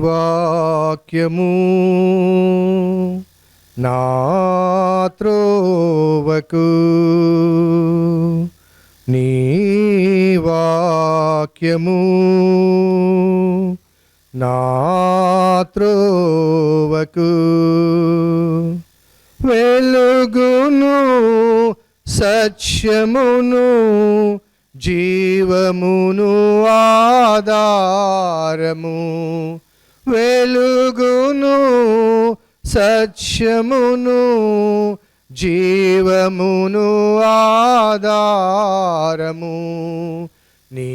వాక్యము నా త్రోవకు, నీ వాక్యము నా త్రోవకు వెలుగును సత్యమును జీవమును ఆధారము, వెలుగును సత్యమును జీవమును ఆధారము నీ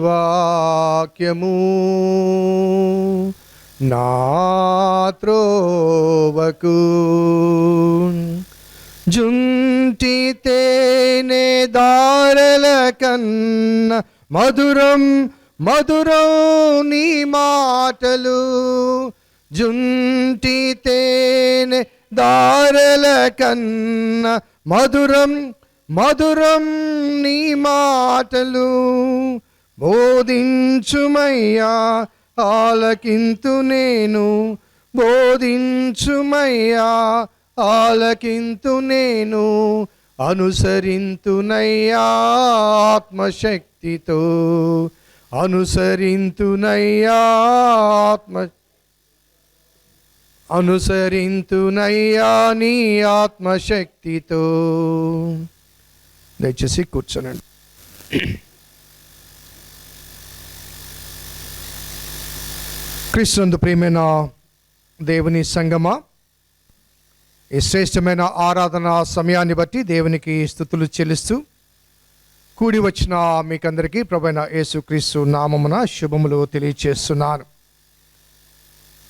వాక్యము నా త్రోవకు. జుంటి తేనె దారల కన్న మధురం మధురం నీ మాటలు, జుంటి తేనె దారల కన్న మధురం మధురం నీ మాటలు. బోధించుమయ్యా ఆలకింతు నేను, బోధించుమయ్యా ఆలకింతు నేను, అనుసరింతునయ్యా ఆత్మశక్తితో, అనుసరింతునయ్యా అనుసరింతునయ్యా నీ ఆత్మశక్తితో. దయచేసి కూర్చోనండి. క్రీస్తునందు ప్రియమైన దేవుని సంగమా, ఈ శ్రేష్టమైన ఆరాధన సమయాన్ని బట్టి దేవునికి స్తుతులు చెల్లిస్తూ కూడి వచ్చిన మీకందరికీ ప్రభువైన యేసుక్రీస్తు నామమున శుభములు తెలియచేస్తున్నాను.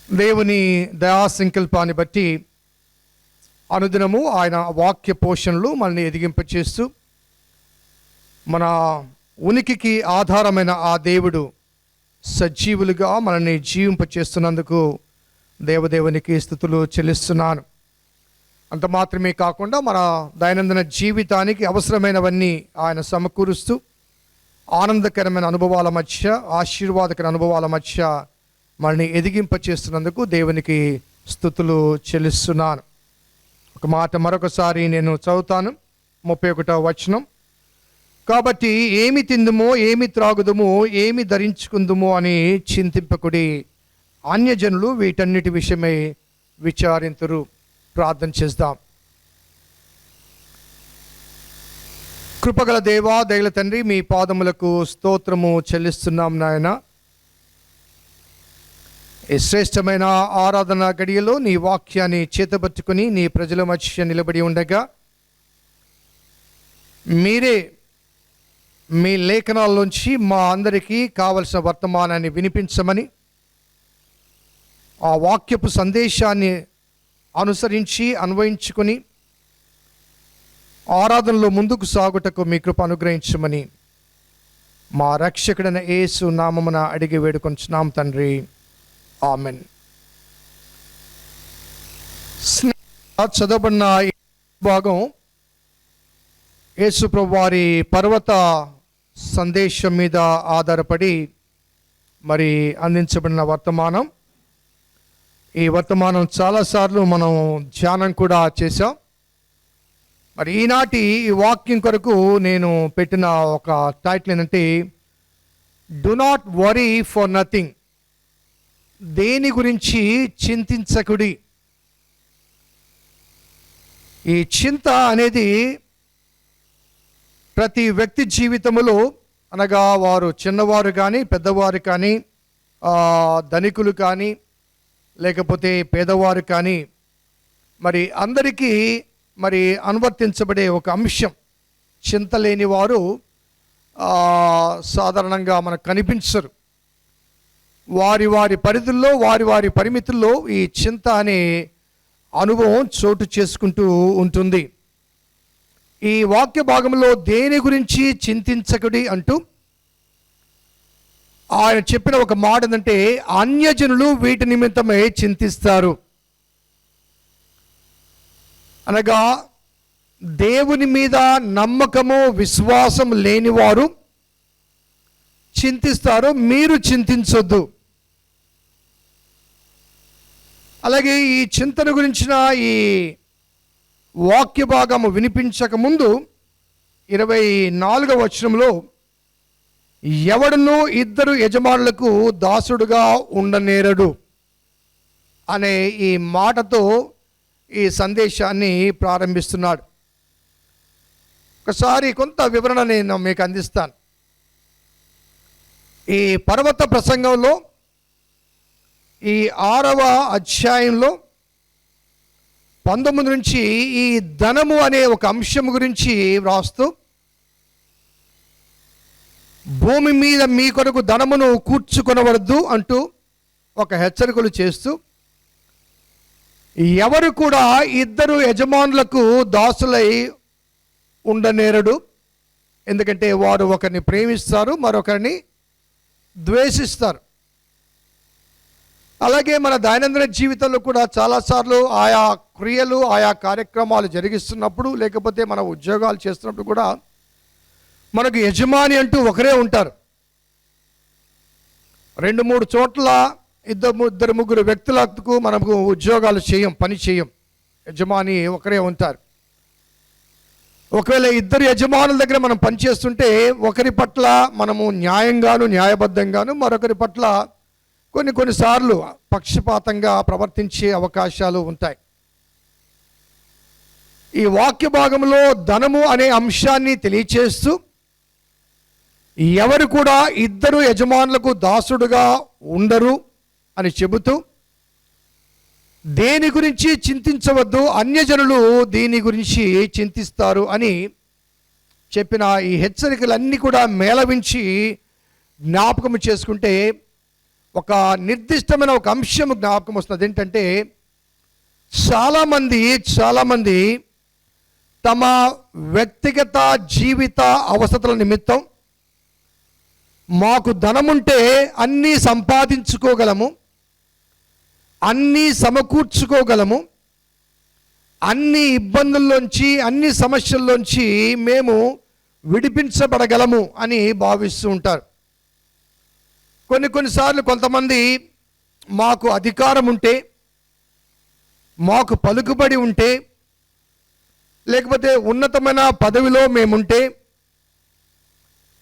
దేవుని దయా సంకల్పాన్ని బట్టి అనుదినము ఆయన వాక్య పోషణలు మనల్ని ఎదిగింపచేస్తూ మన ఉనికికి ఆధారమైన ఆ దేవుడు సజీవులుగా మనల్ని జీవింపచేస్తున్నందుకు దేవదేవునికి స్తుతులు చెల్లిస్తున్నాను. అంత మాత్రమే కాకుండా మన దైనందిన జీవితానికి అవసరమైనవన్నీ ఆయన సమకూరుస్తూ ఆనందకరమైన అనుభవాల మధ్య, ఆశీర్వాదకర అనుభవాల మధ్య మనల్ని ఎదిగింపచేస్తున్నందుకు దేవునికి స్తుతులు చెల్లిస్తున్నాను. ఒక మాట మరొకసారి నేను చదువుతాను. 31వ వచనం. కాబట్టి ఏమి తిందుమో, ఏమి త్రాగుదుమో, ఏమి ధరించుకుందుమో అని చింతింపకుడి, అన్యజనులు వీటన్నిటి విషయమై విచారింతురు. ప్రార్థన చేద్దాం. కృపగల దేవా, దయగల తండ్రి, మీ పాదములకు స్తోత్రము చెల్లిస్తున్నాం నాయన. ఈ శ్రేష్టమైన ఆరాధన గడియలో నీ వాక్యాన్ని చేతబట్టుకుని నీ ప్రజల మధ్య నిలబడి ఉండగా మీరే మీ లేఖనాల్లోంచి మా అందరికీ కావలసిన వర్తమానాన్ని వినిపించమని, ఆ వాక్యపు సందేశాన్ని అనుసరించి అన్వయించుకొని ఆరాధనలో ముందుకు సాగుటకు మీ కృప అనుగ్రహించమని మా రక్షకుడైన యేసు నామమున అడిగి వేడుకొంచున్నాం తండ్రి, ఆమెన్. చదవబడిన భాగం యేసు ప్రభు వారి పర్వత సందేశం మీద ఆధారపడి మరి అందించబడిన వర్తమానం. ఈ వర్తమానం చాలాసార్లు మనం ధ్యానం కూడా చేశాం. మరి ఈనాటి ఈ వాక్యం కొరకు నేను పెట్టిన ఒక టైటిల్ ఏంటంటే, do not worry for nothing, దేని గురించి చింతించకుడి. ఈ చింత అనేది ప్రతి వ్యక్తి జీవితంలో, అనగా వారు చిన్నవారు కానీ పెద్దవారు కానీ, ధనికులు కానీ లేకపోతే పేదవారు కానీ, మరి అందరికీ మరి అనువర్తించబడే ఒక అంశం. చింత లేని వారు సాధారణంగా మనకు కనిపించరు. వారి వారి పరిధుల్లో, వారి వారి పరిమితుల్లో ఈ చింత అనే అనుభవం చోటు చేసుకుంటూ ఉంటుంది. ఈ వాక్య భాగంలో దేని గురించి చింతించకుడి అంటూ ఆయన చెప్పిన ఒక మాట ఏంటంటే, అన్యజనులు వీటి నిమిత్తమై చింతిస్తారు. అనగా దేవుని మీద నమ్మకము, విశ్వాసం లేనివారు చింతిస్తారు. మీరు చింతించొద్దు. అలాగే ఈ చింతన గురించిన ఈ వాక్య భాగము వినిపించక ముందు 24వ వచనంలో ఎవడును ఇద్దరు యజమానులకు దాసుడుగా ఉండనేరడు అనే ఈ మాటతో ఈ సందేశాన్ని ప్రారంభిస్తున్నాడు. ఒకసారి కొంత వివరణ నేను మీకు అందిస్తాను. ఈ పర్వత ప్రసంగంలో ఈ 6వ అధ్యాయంలో 19 నుంచి ఈ ధనము అనే ఒక అంశం గురించి వ్రాస్తూ, భూమి మీద మీ కొరకు ధనమును కూర్చుకొనవద్దు అంటూ ఒక హెచ్చరికలు చేస్తూ, ఎవరు కూడా ఇద్దరు యజమానులకు దాసులై ఉండనేరడు, ఎందుకంటే వారు ఒకరిని ప్రేమిస్తారు, మరొకరిని ద్వేషిస్తారు. అలాగే మన దైనందిన జీవితంలో కూడా చాలాసార్లు ఆయా క్రియలు, ఆయా కార్యక్రమాలు జరిగిస్తున్నప్పుడు, లేకపోతే మన ఉద్యోగాలు చేస్తున్నప్పుడు కూడా మనకు యజమాని అంటూ ఒకరే ఉంటారు. 2-3 చోట్ల ఇద్దరు ముగ్గురు వ్యక్తులకు మనకు ఉద్యోగాలు పని చేయం, యజమాని ఒకరే ఉంటారు. ఒకవేళ ఇద్దరు యజమానుల దగ్గర మనం పనిచేస్తుంటే ఒకరి పట్ల మనము న్యాయంగాను న్యాయబద్ధంగాను, మరొకరి పట్ల కొన్నిసార్లు పక్షపాతంగా ప్రవర్తించే అవకాశాలు ఉంటాయి. ఈ వాక్య భాగంలో ధనము అనే అంశాన్ని తెలియచేస్తూ, ఎవరు కూడా ఇద్దరు యజమానులకు దాసుడుగా ఉండరు అని చెబుతూ, దేని గురించి చింతించవద్దు, అన్యజనులు దీని గురించి చింతిస్తారు అని చెప్పిన ఈ హెచ్చరికలన్నీ కూడా మేళవించి జ్ఞాపకం చేసుకుంటే ఒక నిర్దిష్టమైన ఒక అంశం జ్ఞాపకం వస్తుంది. ఏంటంటే చాలామంది తమ వ్యక్తిగత జీవిత అవసరాల నిమిత్తం మాకు ధనముంటే అన్నీ సంపాదించుకోగలము, అన్నీ సమకూర్చుకోగలము, అన్ని ఇబ్బందుల్లోంచి అన్ని సమస్యల్లోంచి మేము విడిపించబడగలము అని భావిస్తూ ఉంటారు. కొన్నిసార్లు కొంతమంది మాకు అధికారం ఉంటే, మాకు పలుకుబడి ఉంటే, లేకపోతే ఉన్నతమైన పదవిలో మేముంటే,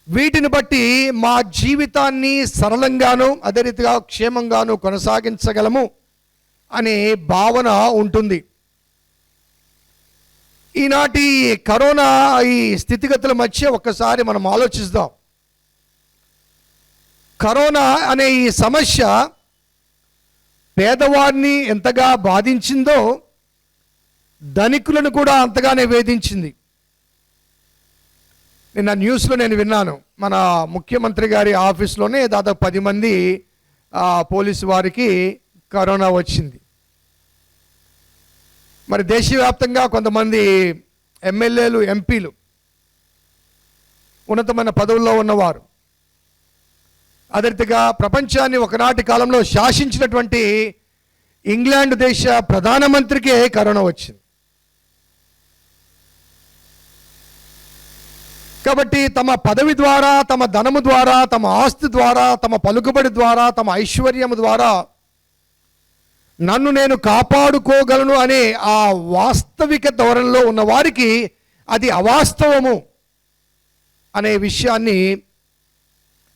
వీటిని బట్టి మా జీవితాన్ని సరళంగాను అదే రీతిగా క్షేమంగాను కొనసాగించగలము అనే భావన ఉంటుంది. ఈనాటి కరోనా ఈ స్థితిగతుల మధ్య ఒక్కసారి మనం ఆలోచిద్దాం. కరోనా అనే ఈ సమస్య పేదవారిని ఎంతగా బాధించిందో ధనికులను కూడా అంతగానే వేధించింది. నిన్న న్యూస్లో నేను విన్నాను, మన ముఖ్యమంత్రి గారి ఆఫీస్లోనే దాదాపు 10 మంది పోలీసు వారికి కరోనా వచ్చింది. మరి దేశవ్యాప్తంగా కొంతమంది ఎమ్మెల్యేలు, ఎంపీలు, ఉన్నతమైన పదవుల్లో ఉన్నవారు, అదే రీతిగా ప్రపంచాన్ని ఒకనాటి కాలంలో శాసించినటువంటి ఇంగ్లాండ్ దేశ ప్రధానమంత్రికే కరోనా వచ్చింది. కాబట్టి తమ పదవి ద్వారా, తమ ధనము ద్వారా, తమ ఆస్తి ద్వారా, తమ పలుకుబడి ద్వారా, తమ ఐశ్వర్యము ద్వారా నన్ను నేను కాపాడుకోగలను అనే ఆ వాస్తవిక ధోరణిలో ఉన్న వారికి అది అవాస్తవము అనే విషయాన్ని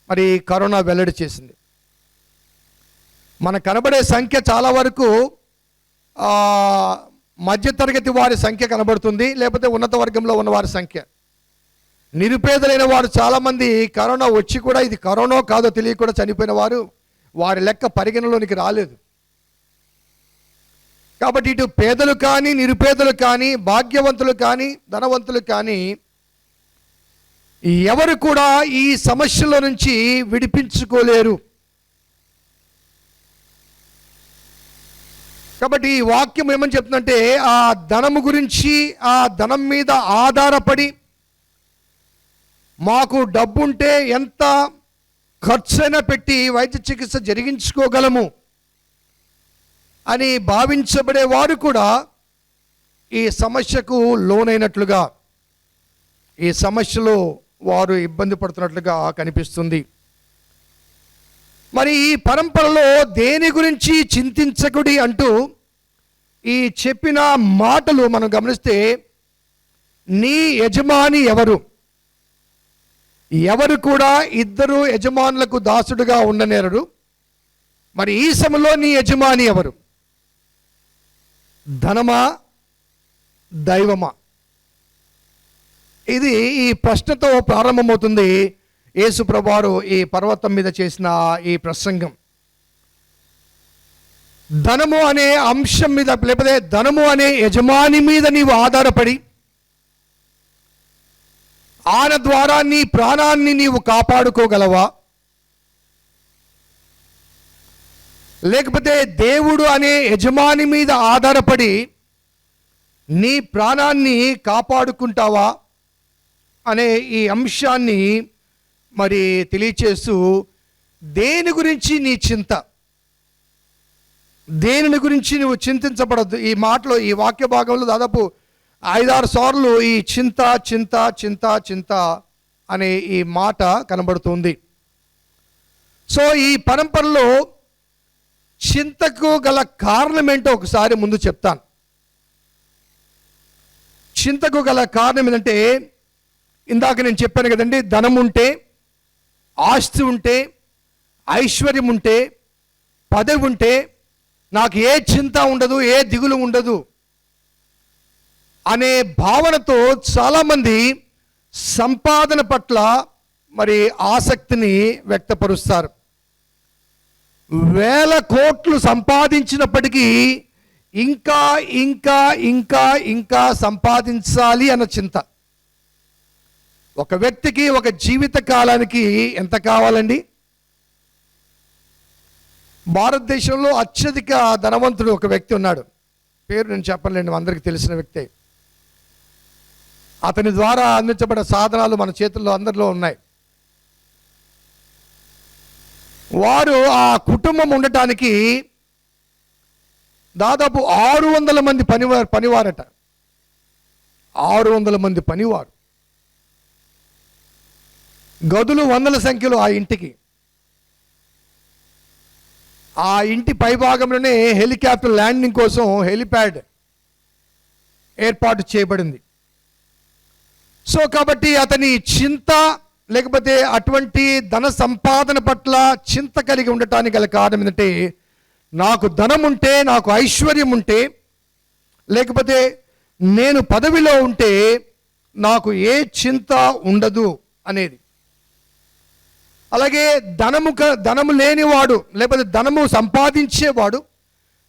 మరి కరోనా వెల్లడి చేసింది. మనకు కనబడే సంఖ్య చాలా వరకు మధ్యతరగతి వారి సంఖ్య కనబడుతుంది, లేకపోతే ఉన్నత వర్గంలో ఉన్న వారి సంఖ్య. నిరుపేదలైన వారు చాలామంది కరోనా వచ్చి కూడా ఇది కరోనా కాదో తెలియకుండా చనిపోయిన వారు, వారి లెక్క పరిగణలోనికి రాలేదు. కాబట్టి ఇటు పేదలు కానీ, నిరుపేదలు కానీ, భాగ్యవంతులు కానీ, ధనవంతులు కానీ ఎవరు కూడా ఈ సమస్యల నుంచి విడిపించుకోలేరు. కాబట్టి ఈ వాక్యం ఏమని చెప్తుందంటే, ఆ ధనము గురించి, ఆ ధనం మీద ఆధారపడి మాకు డబ్బుంటే ఎంత ఖర్చైనా పెట్టి వైద్య చికిత్స జరిగించుకోగలము అని భావించబడే వారు కూడా ఈ సమస్యకు లోనైనట్లుగా, ఈ సమస్యలో వారు ఇబ్బంది పడుతున్నట్లుగా కనిపిస్తుంది. మరి ఈ పరంపరలో దేని గురించి చింతించకుడి అంటూ ఈ చెప్పిన మాటలు మనం గమనిస్తే, నీ యజమాని ఎవరు? ఎవరు కూడా ఇద్దరు యజమానులకు దాసుడుగా ఉండనేరరు. మరి ఈ సమయంలో నీ యజమాని ఎవరు? ధనమా, దైవమా? ఇది ఈ ప్రశ్నతో ప్రారంభమవుతుంది యేసు ప్రభువారు ఈ పర్వతం మీద చేసిన ఈ ప్రసంగం. ధనము అనే అంశం మీద, లేకపోతే ధనము అనే యజమాని మీద నీవు ఆధారపడి ఆయన ద్వారా నీ ప్రాణాన్ని నీవు కాపాడుకోగలవా? లేకపోతే దేవుడు అనే యజమాని మీద ఆధారపడి నీ ప్రాణాన్ని కాపాడుకుంటావా అనే ఈ అంశాన్ని మరి తెలియచేస్తూ, దేని గురించి నీ చింత, దేనిని గురించి నువ్వు చింతించబడద్దు. ఈ మాటలో, ఈ వాక్య భాగంలో దాదాపు 5-6 సార్లు ఈ చింత చింత చింత చింత అనే ఈ మాట కనబడుతుంది. సో ఈ పరంపరలో చింతకు గల కారణం ఏంటో ఒకసారి ముందు చెప్తాను. చింతకు గల కారణం ఏంటంటే, ఇందాక నేను చెప్పాను కదండి, ధనం ఉంటే, ఆస్తి ఉంటే, ఐశ్వర్యం ఉంటే, పదవి ఉంటే నాకు ఏ చింత ఉండదు, ఏ దిగులు ఉండదు అనే భావనతో చాలామంది సంపాదన పట్ల మరి ఆసక్తిని వ్యక్తపరుస్తారు. 1000 కోట్లు సంపాదించినప్పటికీ ఇంకా ఇంకా ఇంకా ఇంకా సంపాదించాలి అన్న చింత. ఒక వ్యక్తికి ఒక జీవిత కాలానికి ఎంత కావాలండి? భారతదేశంలో అత్యధిక ధనవంతుడు ఒక వ్యక్తి ఉన్నాడు. పేరు నేను చెప్పలేను, అందరికీ తెలిసిన వ్యక్తే. అతని ద్వారా అందించబడే సాధనాలు మన చేతుల్లో అందరిలో ఉన్నాయి. వారు, ఆ కుటుంబం ఉండటానికి దాదాపు 600 మంది పనివారట. 600 మంది పనివారు, గదులు వందల సంఖ్యలో ఆ ఇంటికి. ఆ ఇంటి పైభాగంలోనే హెలికాప్టర్ ల్యాండింగ్ కోసం హెలిప్యాడ్ ఏర్పాటు చేయబడింది. సో కాబట్టి అతని చింత, లేకపోతే అటువంటి ధన సంపాదన పట్ల చింత కలిగి ఉండటానికి గల కారణం ఏంటంటే, నాకు ధనం ఉంటే, నాకు ఐశ్వర్యం ఉంటే, లేకపోతే నేను పదవిలో ఉంటే నాకు ఏ చింత ఉండదు అనేది. అలాగే ధనము లేనివాడు, లేకపోతే ధనము సంపాదించేవాడు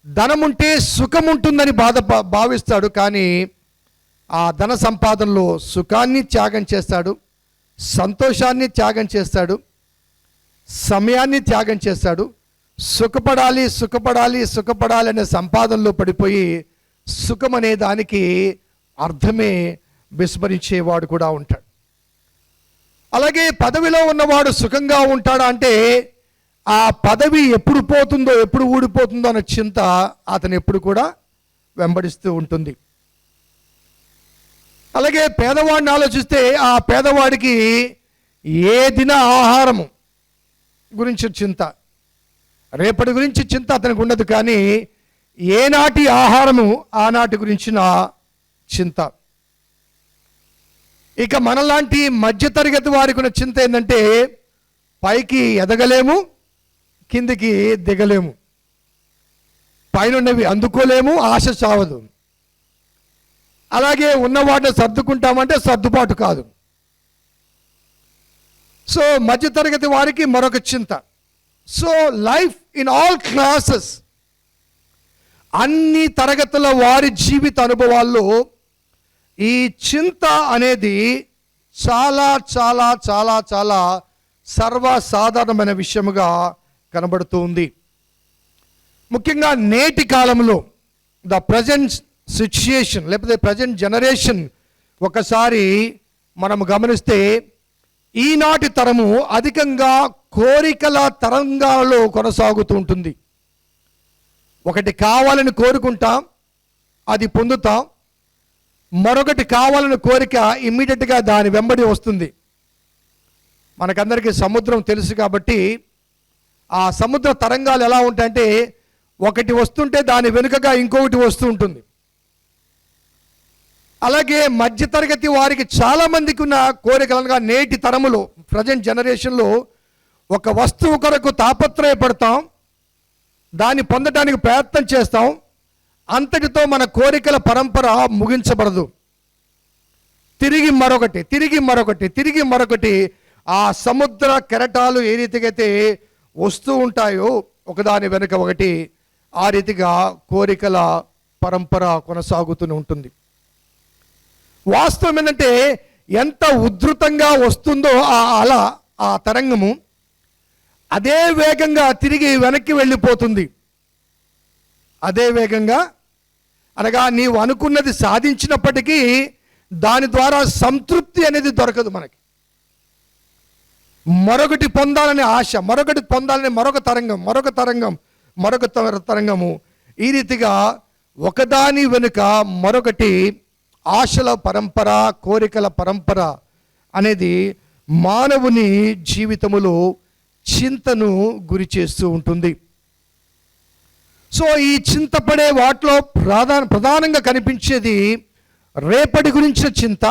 ధనముంటే సుఖం ఉంటుందని భావిస్తాడు. కానీ ఆ ధన సంపాదనలో సుఖాన్ని త్యాగం చేస్తాడు, సంతోషాన్ని త్యాగం చేస్తాడు, సమయాన్ని త్యాగం చేస్తాడు. సుఖపడాలి సుఖపడాలి సుఖపడాలి అనే సంపాదనలో పడిపోయి సుఖం అనే దానికి అర్థమే విస్మరించేవాడు కూడా ఉంటాడు. అలాగే పదవిలో ఉన్నవాడు సుఖంగా ఉంటాడా అంటే, ఆ పదవి ఎప్పుడు పోతుందో, ఎప్పుడు ఊడిపోతుందో అనే చింత అతను ఎప్పుడు కూడా వెంబడిస్తూ ఉంటుంది. అలాగే పేదవాడిని ఆలోచిస్తే, ఆ పేదవాడికి ఏ దిన ఆహారము గురించి చింత, రేపటి గురించి చింత అతనికి ఉండదు. కానీ ఏనాటి ఆహారము ఆనాటి గురించిన చింత. ఇక మనలాంటి మధ్యతరగతి వారికి ఉన్న చింత ఏంటంటే, పైకి ఎదగలేము, కిందికి దిగలేము, పైనున్నవి అందుకోలేము, ఆశ చావదు. అలాగే ఉన్నవాటిని సర్దుకుంటామంటే సర్దుబాటు కాదు. సో మధ్యతరగతి వారికి మరొక చింత. So life in all classes, అన్ని తరగతుల వారి జీవిత అనుభవాల్లో ఈ చింత అనేది చాలా చాలా చాలా చాలా సర్వసాధారణమైన విషయముగా కనబడుతూ ఉంది. ముఖ్యంగా నేటి కాలంలో ద ప్రజెంట్ సిచ్యుయేషన్, లేకపోతే ప్రజెంట్ జనరేషన్ ఒకసారి మనం గమనిస్తే, ఈనాటి తరము అధికంగా కోరికల తరంగాలలో కొనసాగుతూ ఉంటుంది. ఒకటి కావాలని కోరుకుంటాం, అది పొందుతాం. మరొకటి కావాలని కోరిక ఇమ్మీడియట్గా దాని వెంబడి వస్తుంది. మనకందరికీ సముద్రం తెలుసు కాబట్టి, ఆ సముద్ర తరంగాలు ఎలా ఉంటాయంటే, ఒకటి వస్తుంటే దాని వెనుకగా ఇంకొకటి వస్తూ ఉంటుంది. అలాగే మధ్యతరగతి వారికి చాలామందికి ఉన్న కోరికలుగా నేటి తరములో ప్రజెంట్ జనరేషన్లో ఒక వస్తువు కొరకు తాపత్రయపడతాం, దాన్ని పొందడానికి ప్రయత్నం చేస్తాం, అంతటితో మన కోరికల పరంపర ముగించబడదు. తిరిగి మరొకటి, తిరిగి మరొకటి, తిరిగి మరొకటి, ఆ సముద్ర కెరటాలు ఏ రీతిగా అయితే వస్తూ ఉంటాయో ఒకదాని వెనుక ఒకటి, ఆ రీతిగా కోరికల పరంపర కొనసాగుతూనే ఉంటుంది. వాస్తవం ఏంటంటే ఎంత ఉధృతంగా వస్తుందో ఆ అల, ఆ తరంగము అదే వేగంగా తిరిగి వెనక్కి వెళ్ళిపోతుంది. అదే వేగంగా అనగా నీవు అనుకున్నది సాధించినప్పటికీ దాని ద్వారా సంతృప్తి అనేది దొరకదు మనకి. మరొకటి పొందాలనే ఆశ, మరొకటి పొందాలనే మరొక తరంగం, మరొక తరంగం, మరొక తరంగము, ఈ రీతిగా ఒకదాని వెనుక మరొకటి ఆశల పరంపర, కోరికల పరంపర అనేది మానవుని జీవితములో చింతను గురి చేస్తూ ఉంటుంది. సో ఈ చింతపడే వాటిలో ప్రధానంగా కనిపించేది రేపటి గురించిన చింత.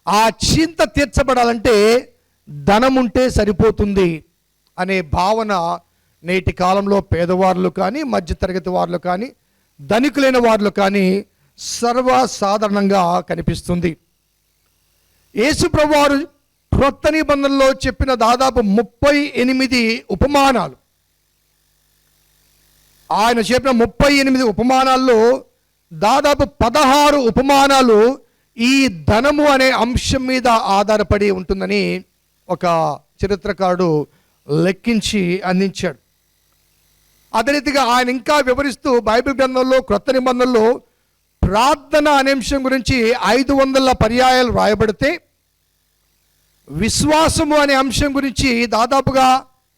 ఆ చింత తీర్చబడాలంటే ధనం ఉంటే సరిపోతుంది అనే భావన నేటి కాలంలో పేదవాళ్ళు కానీ, మధ్యతరగతి వారు కానీ, ధనికులైన వారు కానీ సర్వసాధారణంగా కనిపిస్తుంది. యేసుప్రభువు వారు క్రొత్త నిబంధనలో చెప్పిన దాదాపు 38 ఉపమానాలు, ఆయన చెప్పిన 38 ఉపమానాల్లో దాదాపు 16 ఉపమానాలు ఈ ధనము అనే అంశం మీద ఆధారపడి ఉంటుందని ఒక చరిత్రకారుడు లెక్కించి అందించాడు. అదే రీతిగా ఆయన ఇంకా వివరిస్తూ బైబిల్ గ్రంథంలో క్రొత్త నిబంధనలో ప్రార్థన అనే అంశం గురించి 500 పర్యాయాలు రాయబడితే, విశ్వాసము అనే అంశం గురించి దాదాపుగా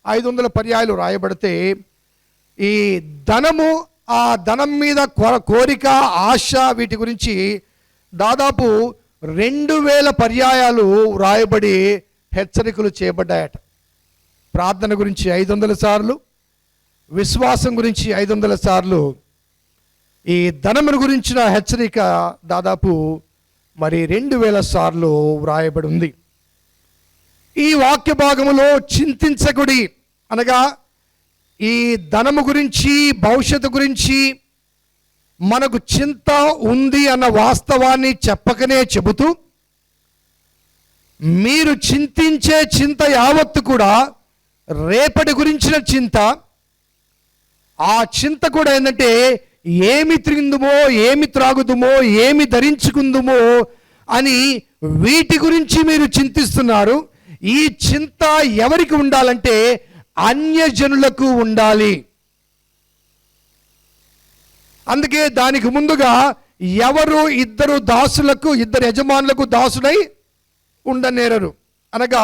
500 పర్యాయాలు రాయబడితే, ఈ ధనము, ఆ ధనం మీద కోరిక, ఆశ, వీటి గురించి దాదాపు 2000 పర్యాయాలు రాయబడి హెచ్చరికలు చేయబడ్డాయట. ప్రార్థన గురించి 500 సార్లు, విశ్వాసం గురించి 500 సార్లు, ఈ ధనమును గురించిన హెచ్చరిక దాదాపు మరి 2000 సార్లు వ్రాయబడి ఉంది. ఈ వాక్య భాగములో చింతించకుడి అనగా ఈ ధనము గురించి, భవిష్యత్తు గురించి మనకు చింత ఉంది అన్న వాస్తవాన్ని చెప్పకనే చెబుతూ, మీరు చింతించే చింత యావత్తు కూడా రేపటి గురించిన చింత. ఆ చింత కూడా ఏంటంటే ఏమి తిందుమో, ఏమి త్రాగుదుమో, ఏమి ధరించుకుందుమో అని వీటి గురించి మీరు చింతిస్తున్నారు. ఈ చింత ఎవరికి ఉండాలంటే అన్యజనులకు ఉండాలి. అందుకే దానికి ముందుగా ఎవరు ఇద్దరు యజమానులకు దాసుడై ఉండనేరరు అనగా,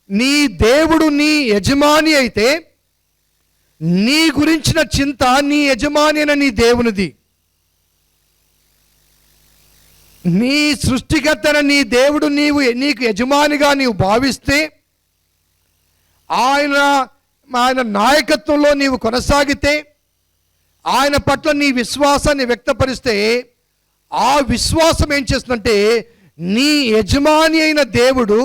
నీ దేవుడు నీ యజమాని అయితే నీ గురించిన చింత నీ యజమాని అయిన నీ దేవునిది. నీ సృష్టికర్తన నీ దేవుడు నీకు యజమానిగా నీవు భావిస్తే, ఆయన నాయకత్వంలో నీవు కొనసాగితే, ఆయన పట్ల నీ విశ్వాసాన్ని వ్యక్తపరిస్తే, ఆ విశ్వాసం ఏం చేస్తుందంటే నీ యజమాని అయిన దేవుడు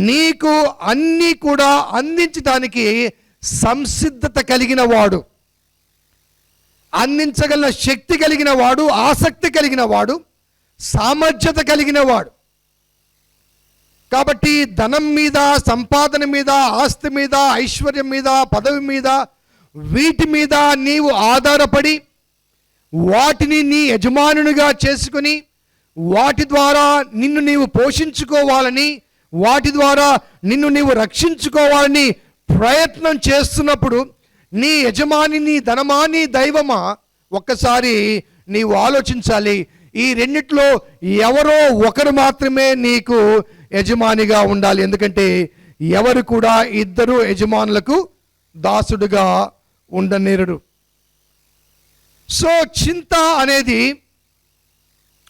నీకు అన్నీ కూడా అందించడానికి సంసిద్ధత కలిగిన వాడు, అందించగల శక్తి కలిగిన వాడు, ఆసక్తి కలిగిన వాడు, సామర్థ్యత కలిగిన వాడు. కాబట్టి ధనం మీద, సంపాదన మీద, ఆస్తి మీద, ఐశ్వర్యం మీద, పదవి మీద, వీటి మీద నీవు ఆధారపడి వాటిని నీ యజమానునిగా చేసుకుని వాటి ద్వారా నిన్ను నీవు పోషించుకోవాలని, వాటి ద్వారా నిన్ను నీవు రక్షించుకోవాలని ప్రయత్నం చేస్తున్నప్పుడు నీ యజమాని నీ ధనమా నీ దైవమా ఒక్కసారి నీవు ఆలోచించాలి. ఈ రెండిట్లో ఎవరో ఒకరు మాత్రమే నీకు యజమానిగా ఉండాలి. ఎందుకంటే ఎవరు కూడా ఇద్దరు యజమానులకు దాసుడుగా ఉండనేరడు. సో చింత అనేది,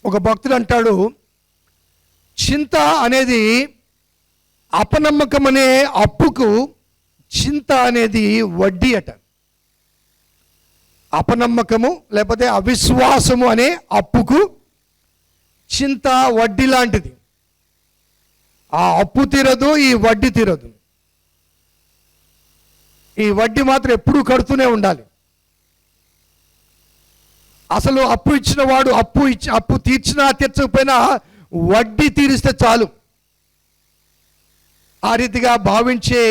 ఒక భక్తుడు అంటాడు, చింత అనేది అపనమ్మకం అనే అప్పుకు చింత అనేది వడ్డీ అట. అపనమ్మకము లేకపోతే అవిశ్వాసము అనే అప్పుకు చింత వడ్డీ లాంటిది. ఆ అప్పు తీరదు, ఈ వడ్డీ తీరదు. ఈ వడ్డీ మాత్రం ఎప్పుడూ కడుతూనే ఉండాలి. అసలు అప్పు ఇచ్చిన వాడు అప్పు తీర్చినా తీర్చకపోయినా వడ్డీ తీరిస్తే చాలు. ఆ రీతిగా భావించే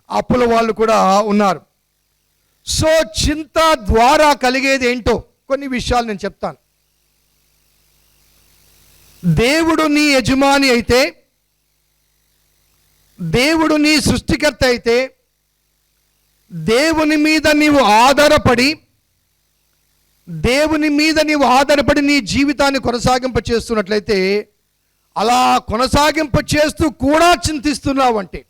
అప్పుల వాళ్ళు కూడా ఉన్నారు. సో చింత ద్వారా కలిగేది ఏంటో కొన్ని విషయాలు నేను చెప్తాను. దేవుడు నీ యజమాని అయితే, దేవుడు నీ సృష్టికర్త అయితే, దేవుని మీద నీవు ఆధారపడి నీ జీవితాన్ని కొనసాగింప చేస్తున్నట్లయితే, అలా కొనసాగింప చేస్తూ కూడా చింతిస్తున్నావు అంటే,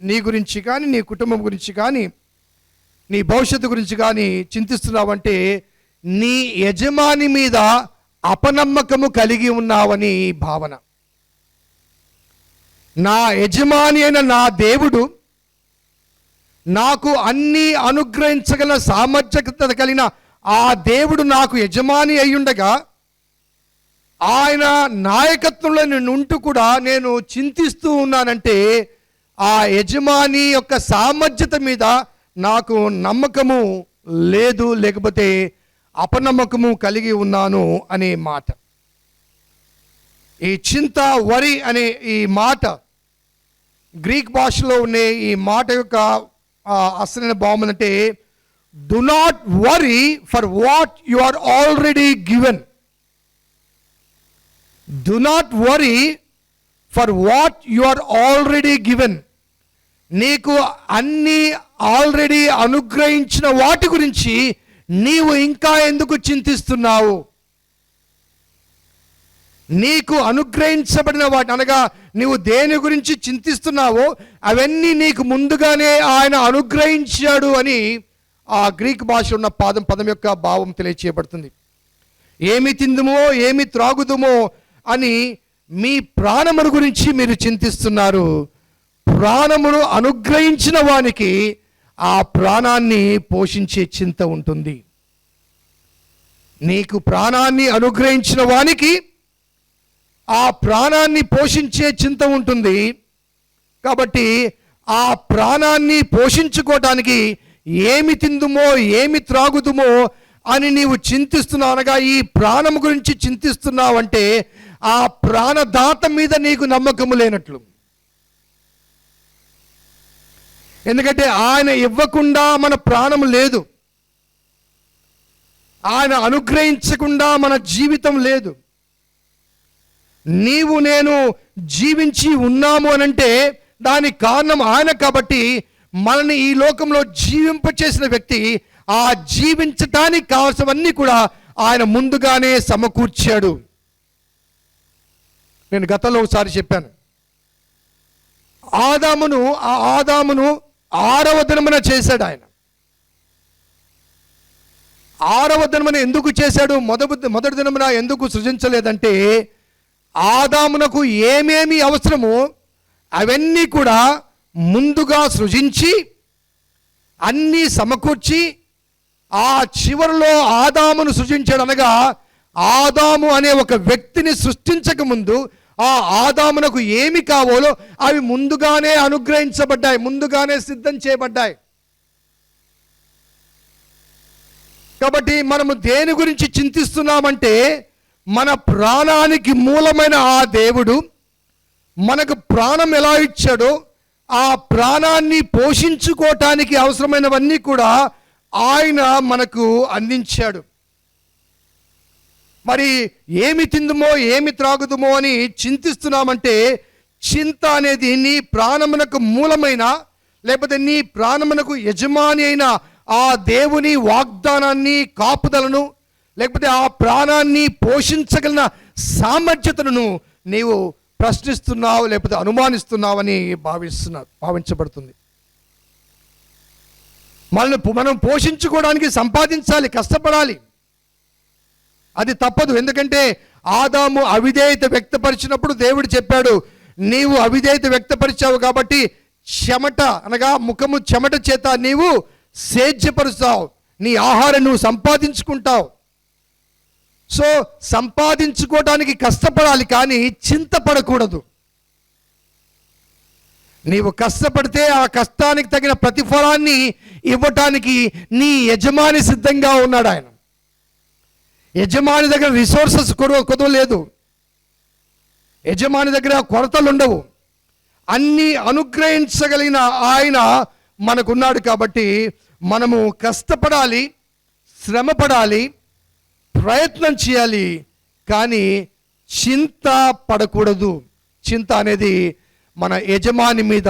నీ గురించి కానీ, నీ కుటుంబం గురించి కానీ, నీ భవిష్యత్తు గురించి కానీ చింతిస్తున్నావంటే నీ యజమాని మీద అపనమ్మకము కలిగి ఉన్నావని భావన. నా యజమాని అయిన నా దేవుడు నాకు అన్నీ అనుగ్రహించగల సామర్థ్యత కలిగిన ఆ దేవుడు నాకు యజమాని అయ్యుండగా ఆయన నాయకత్వంలో నేను ఉంటూ కూడా నేను చింతిస్తూ ఉన్నానంటే ఆ యజమాని యొక్క సామర్థ్యత మీద నాకు నమ్మకము లేదు, లేకపోతే అపనమ్మకము కలిగి ఉన్నాను అనే మాట. ఈ చింత, వరి అనే ఈ మాట గ్రీక్ భాషలో ఉండే ఈ మాట యొక్క అసలైన భావం అంటే do not worry for what you are already given. Do not worry for what you are already given. నీకు అన్ని ఆల్రెడీ అనుగ్రహించిన వాటి గురించి నీవు ఇంకా ఎందుకు చింతిస్తున్నావు? నీకు అనుగ్రహించబడిన వాటి అనగా నీవు దేని గురించి చింతిస్తున్నావో అవన్నీ నీకు ముందుగానే ఆయన అనుగ్రహించాడు అని ఆ గ్రీక్ భాష ఉన్న పదం యొక్క భావం తెలియచేయబడుతుంది. ఏమి తిందుమో ఏమి త్రాగుదుమో అని మీ ప్రాణముల గురించి మీరు చింతిస్తున్నారు. ప్రాణమును అనుగ్రహించిన వానికి ఆ ప్రాణాన్ని పోషించే చింత ఉంటుంది. నీకు ప్రాణాన్ని అనుగ్రహించిన వానికి ఆ ప్రాణాన్ని పోషించే చింత ఉంటుంది. కాబట్టి ఆ ప్రాణాన్ని పోషించుకోవటానికి ఏమి తిందుమో ఏమి త్రాగుదుమో అని నీవు చింతిస్తున్నావు అనగా ఈ ప్రాణం గురించి చింతిస్తున్నావంటే ఆ ప్రాణదాత మీద నీకు నమ్మకము లేనట్లు. ఎందుకంటే ఆయన ఇవ్వకుండా మన ప్రాణము లేదు, ఆయన అనుగ్రహించకుండా మన జీవితం లేదు. నీవు నేను జీవించి ఉన్నాము అనంటే దానికి కారణం ఆయన. కాబట్టి మనని ఈ లోకంలో జీవింపచేసిన వ్యక్తి ఆ జీవించటానికి కావాల్సినవన్నీ కూడా ఆయన ముందుగానే సమకూర్చాడు. నేను గతంలో ఒకసారి చెప్పాను, ఆదామును 6వ దినమున చేశాడు ఆయన. 6వ దినమున ఎందుకు చేశాడు? మొదటి దినమున ఎందుకు సృజించలేదంటే ఆదామునకు ఏమేమి అవసరమో అవన్నీ కూడా ముందుగా సృజించి అన్నీ సమకూర్చి ఆ చివరిలో ఆదామును సృజించాడు. అనగా ఆదాము అనే ఒక వ్యక్తిని సృష్టించక ముందు ఆ ఆదామునకు ఏమి కావాలో అవి ముందుగానే అనుగ్రహించబడ్డాయి, ముందుగానే సిద్ధం చేయబడ్డాయి. కాబట్టి మనము దేని గురించి చింతిస్తున్నామంటే మన ప్రాణానికి మూలమైన ఆ దేవుడు మనకు ప్రాణం ఎలా ఇచ్చాడో ఆ ప్రాణాన్ని పోషించుకోవటానికి అవసరమైనవన్నీ కూడా ఆయన మనకు అందించాడు. మరి ఏమి తిందుమో ఏమి త్రాగుదుమో అని చింతిస్తున్నామంటే చింత అనేది నీ ప్రాణమునకు మూలమైన లేకపోతే నీ ప్రాణమునకు యజమాని అయిన ఆ దేవుని వాగ్దానాన్ని, కాపుదలను, లేకపోతే ఆ ప్రాణాన్ని పోషించగలిగిన సామర్థ్యతను నీవు ప్రశ్నిస్తున్నావు లేకపోతే అనుమానిస్తున్నావని భావించబడుతుంది. మనం పోషించుకోవడానికి సంపాదించాలి, కష్టపడాలి, అది తప్పదు. ఎందుకంటే ఆదాము అవిధేయత వ్యక్తపరిచినప్పుడు దేవుడు చెప్పాడు, నీవు అవిధేయత వ్యక్తపరిచావు కాబట్టి చెమట అనగా ముఖము చెమట చేత నీవు సేద్యపరుస్తావు, నీ ఆహారం నువ్వు సంపాదించుకుంటావు. సో సంపాదించుకోవడానికి కష్టపడాలి, కానీ చింతపడకూడదు. నీవు కష్టపడితే ఆ కష్టానికి తగిన ప్రతిఫలాన్ని ఇవ్వటానికి నీ యజమాని సిద్ధంగా ఉన్నాడు. ఆయన యజమాని దగ్గర రిసోర్సెస్ కొదవలేదు, యజమాని దగ్గర కొరతలు ఉండవు, అన్నీ అనుగ్రహించగలిగిన ఆయన మనకున్నాడు. కాబట్టి మనము కష్టపడాలి, శ్రమపడాలి, ప్రయత్నం చేయాలి, కానీ చింత పడకూడదు. చింత అనేది మన యజమాని మీద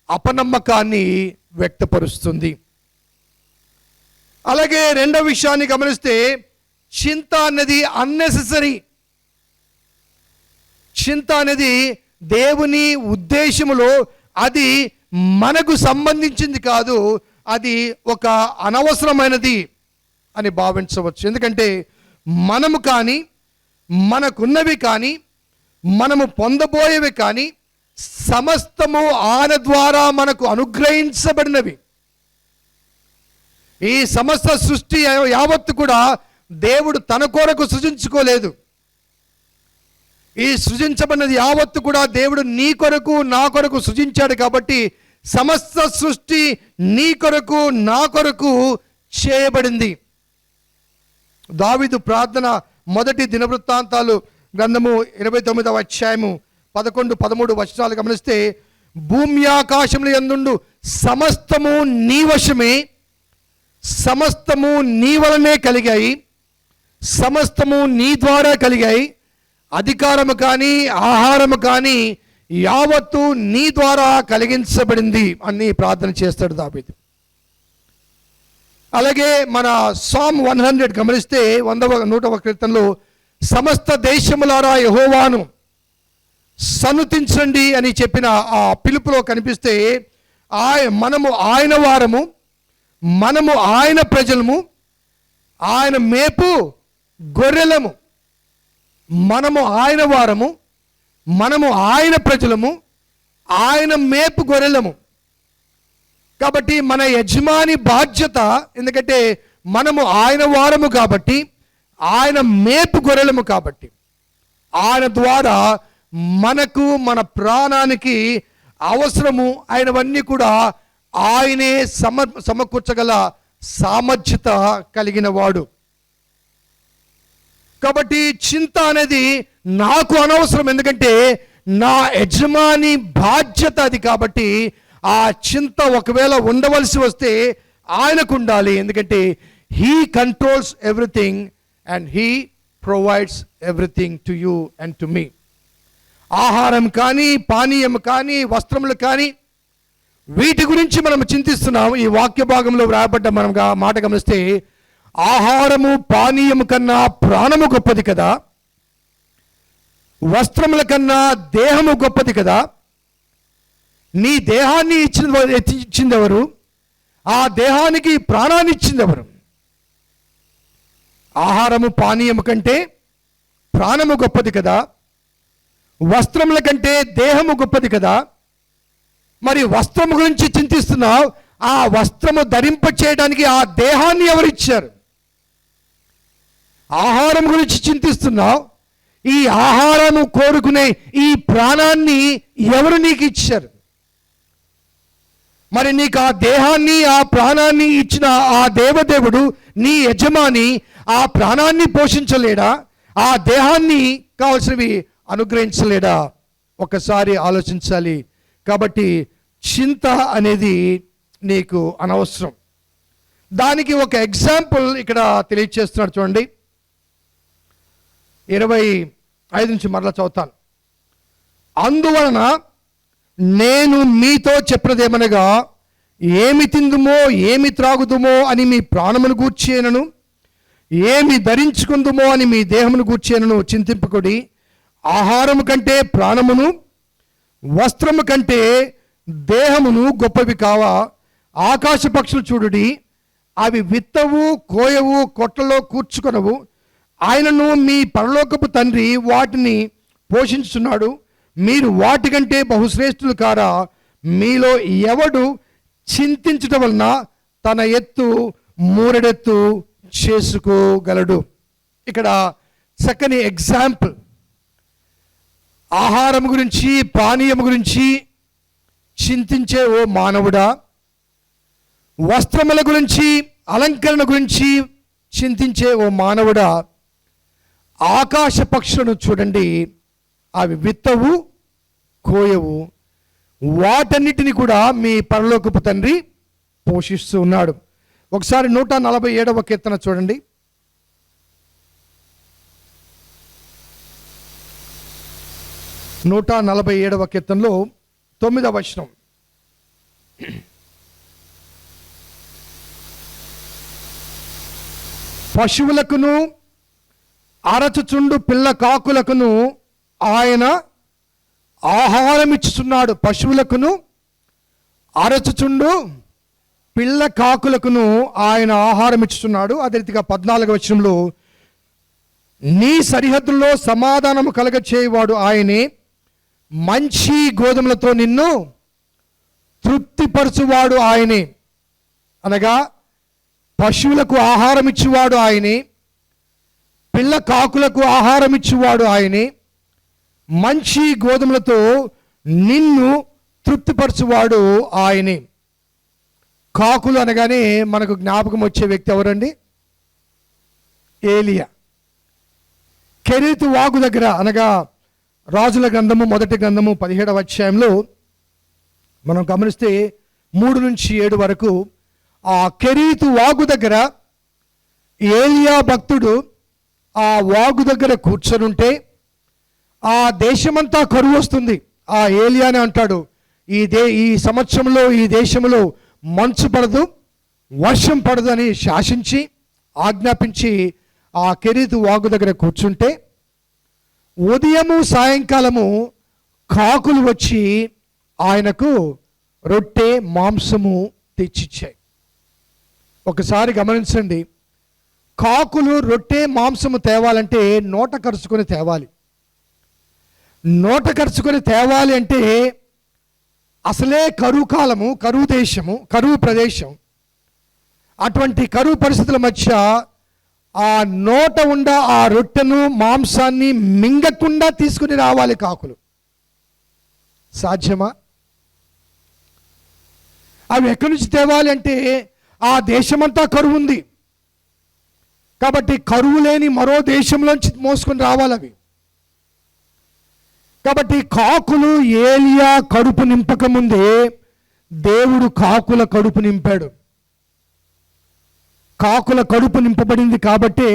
అపనమ్మకాన్ని వ్యక్తపరుస్తుంది. అలాగే రెండవ విషయాన్ని గమనిస్తే, చింత అనేది అన్నెసెసరీ. చింత అనేది దేవుని ఉద్దేశములో అది మనకు సంబంధించింది కాదు, అది ఒక అనవసరమైనది అని భావించవచ్చు. ఎందుకంటే మనము కానీ, మనకున్నవి కానీ, మనము పొందబోయేవి కానీ సమస్తము ఆయన ద్వారా మనకు అనుగ్రహించబడినవి. ఈ సమస్త సృష్టి యావత్తు కూడా దేవుడు తన కొరకు సృజించుకోలేదు. ఈ సృజించబడినది యావత్తు కూడా దేవుడు నీ కొరకు, నా కొరకు సృజించాడు. కాబట్టి సమస్త సృష్టి నీ కొరకు, నా కొరకు చేయబడింది. దావీదు ప్రార్థన మొదటి దినవృత్తాంతాలు గ్రంథము 29వ అధ్యాయము 11-13 వచనాలు గమనిస్తే, భూమి ఆకాశముల యందుండు సమస్తము నీ వశమే, సమస్తము నీ వలనే కలిగాయి, సమస్తము నీ ద్వారా కలిగాయి, అధికారము కానీ ఆహారము కానీ యావత్తు నీ ద్వారా కలిగించబడింది అని ప్రార్థన చేస్తాడు దావీదు. అలాగే మన సామ్ 100 గమనిస్తే 100వ కీర్తనలో, సమస్త దేశములారా యెహోవాను సన్నుతించండి అని చెప్పిన ఆ పిలుపులో కనిపిస్తే, మనము ఆయన వారము, మనము ఆయన ప్రజలము, ఆయన మేపు గొర్రెలము. మనము ఆయన వారము, మనము ఆయన ప్రజలము, ఆయన మేపు గొర్రెలము. కాబట్టి మన యజమాని బాధ్యత, ఎందుకంటే మనము ఆయన వారము కాబట్టి, ఆయన మేపు గొర్రెలము కాబట్టి, ఆయన ద్వారా మనకు, మన ప్రాణానికి అవసరము అయినవన్నీ కూడా ఆయనే సమకూర్చగల సామర్థ్యత కలిగిన వాడు. కాబట్టి చింత అనేది నాకు అనవసరం, ఎందుకంటే నా యజమాని బాధ్యత అది. కాబట్టి ఆ చింత ఒకవేళ ఉండవలసి వస్తే ఆయనకు ఉండాలి, ఎందుకంటే he controls everything and he provides everything to you and to me. ఆహారం కానీ, పానీయం కానీ, వస్త్రములు కానీ, వీటి గురించి మనం చింతిస్తున్నాం. ఈ వాక్య భాగంలో వ్రాయబడ్డ మనం మాట గమనిస్తే, ఆహారము పానీయము కన్నా ప్రాణము గొప్పది కదా, వస్త్రముల కన్నా దేహము గొప్పది కదా. నీ దేహాన్ని ఇచ్చిందెవరు? ఆ దేహానికి ప్రాణాన్ని ఇచ్చిందెవరు? ఆహారము పానీయము కంటే ప్రాణము గొప్పది కదా, వస్త్రముల కంటే దేహము గొప్పది కదా. మరి వస్త్రము గురించి చింతిస్తున్నావు, ఆ వస్త్రము ధరింప చేయడానికి ఆ దేహాన్ని ఎవరిచ్చారు? ఆహారం గురించి చింతిస్తున్నావు, ఈ ఆహారము కోరుకునే ఈ ప్రాణాన్ని ఎవరు నీకు ఇచ్చారు? మరి నీకు ఆ దేహాన్ని, ఆ ప్రాణాన్ని ఇచ్చిన ఆ దేవదేవుడు, నీ యజమాని, ఆ ప్రాణాన్ని పోషించలేడా? ఆ దేహాన్ని కావాల్సినవి అనుగ్రహించలేడా? ఒకసారి ఆలోచించాలి. కాబట్టి చింత అనేది నీకు అనవసరం. దానికి ఒక ఎగ్జాంపుల్ ఇక్కడ తెలియజేస్తున్నాడు, చూడండి. 25 నుంచి మరలా చదువుతాను. అందువలన నేను మీతో చెప్పినదేమనగా, ఏమి తిందుమో ఏమి త్రాగుదుమో అని మీ ప్రాణమును గూర్చేనను, ఏమి ధరించుకుందుమో అని మీ దేహమును గూర్చేనను చింతింపకుడి. ఆహారము కంటే ప్రాణమును, వస్త్రము కంటే దేహమును గొప్పవి కావా? ఆకాశ పక్షులు చూడుడి, అవి విత్తవు, కోయవు, కొట్లలో కూర్చుకొనవు, ఆయనను మీ పరలోకపు తండ్రి వాటిని పోషించుచున్నాడు. మీరు వాటికంటే బహుశ్రేష్ఠులు కారా? మీలో ఎవడు చింతించడం వలన తన ఎత్తు మూరెడెత్తు చేసుకోగలడు. ఇక్కడ చక్కని ఎగ్జాంపుల్. ఆహారం గురించి, పానీయం గురించి చింతించే ఓ మానవుడా, వస్త్రముల గురించి, అలంకరణ గురించి చింతించే ఓ మానవుడా, ఆకాశ పక్షులను చూడండి, అవి విత్తవు, కోయవు, వాటన్నిటిని కూడా మీ పరలోకపు తండ్రి పోషిస్తూ ఉన్నాడు. ఒకసారి 147వ కీర్తన చూడండి. 147వ కీర్తనలో 9వ వచనం. పశువులకును అరచుచుండు పిల్ల కాకులకును ఆయన ఆహారం ఇచ్చుచున్నాడు. పశువులకును అరచుచుండు పిల్ల కాకులకును ఆయన ఆహారం ఇచ్చుచున్నాడు. అదే రీతిగా 14వ వచనంలో, నీ సరిహద్దుల్లో సమాధానము కలగచేయువాడు ఆయనే, మంచి గోధుమలతో నిన్ను తృప్తిపరచువాడు ఆయనే. అనగా పశువులకు ఆహారం ఇచ్చేవాడు ఆయనే, పిల్ల కాకులకు ఆహారం ఇచ్చేవాడు ఆయనే, మంచి గోధుమలతో నిన్ను తృప్తిపరచువాడు ఆయనే. కాకులు అనగానే మనకు జ్ఞాపకం వచ్చే వ్యక్తి ఎవరండి? ఏలియా. కెరీతు వాగు దగ్గర, అనగా రాజుల గ్రంథము 1వ గ్రంథము 17వ అధ్యాయంలో మనం గమనిస్తే 3 నుంచి 7 వరకు, ఆ కెరీతు వాగు దగ్గర ఏలియా భక్తుడు ఆ వాగు దగ్గర కూర్చొనుంటే ఆ దేశమంతా కరువు వస్తుంది. ఆ ఏలియానే అంటాడు, ఈ సంవత్సరంలో ఈ దేశంలో మంచు పడదు, వర్షం పడదు అని శాసించి ఆజ్ఞాపించి ఆ కెరీతు వాగు దగ్గర కూర్చుంటే, ఉదయము సాయంకాలము కాకులు వచ్చి ఆయనకు రొట్టె మాంసము తెచ్చిచ్చాయి. ఒకసారి గమనించండి, కాకులు రొట్టె మాంసము తేవాలంటే నోట కరుచుకొని తేవాలి. నోట కరుచుకొని తేవాలి అంటే అసలే కరువు కాలము, కరువు దేశము, కరువు ప్రదేశం. అటువంటి కరువు పరిస్థితుల మధ్య ఆ నోట ఉండ ఆ రొట్టెను మాంసాన్ని మింగకుండా తీసుకుని రావాలి కాకులు. సాధ్యమా? అవి ఎక్కడి నుంచి తేవాలి అంటే ఆ దేశమంతా కరువు ఉంది కాబట్టి కరువు లేని మరో దేశంలోంచి మోసుకొని రావాలి అవి. కాబట్టి కాకులు ఏలియా కడుపు నింపకముందే దేవుడు కాకుల కడుపు నింపాడు. కాకుల కడుపు నింపబడింది కాబట్టి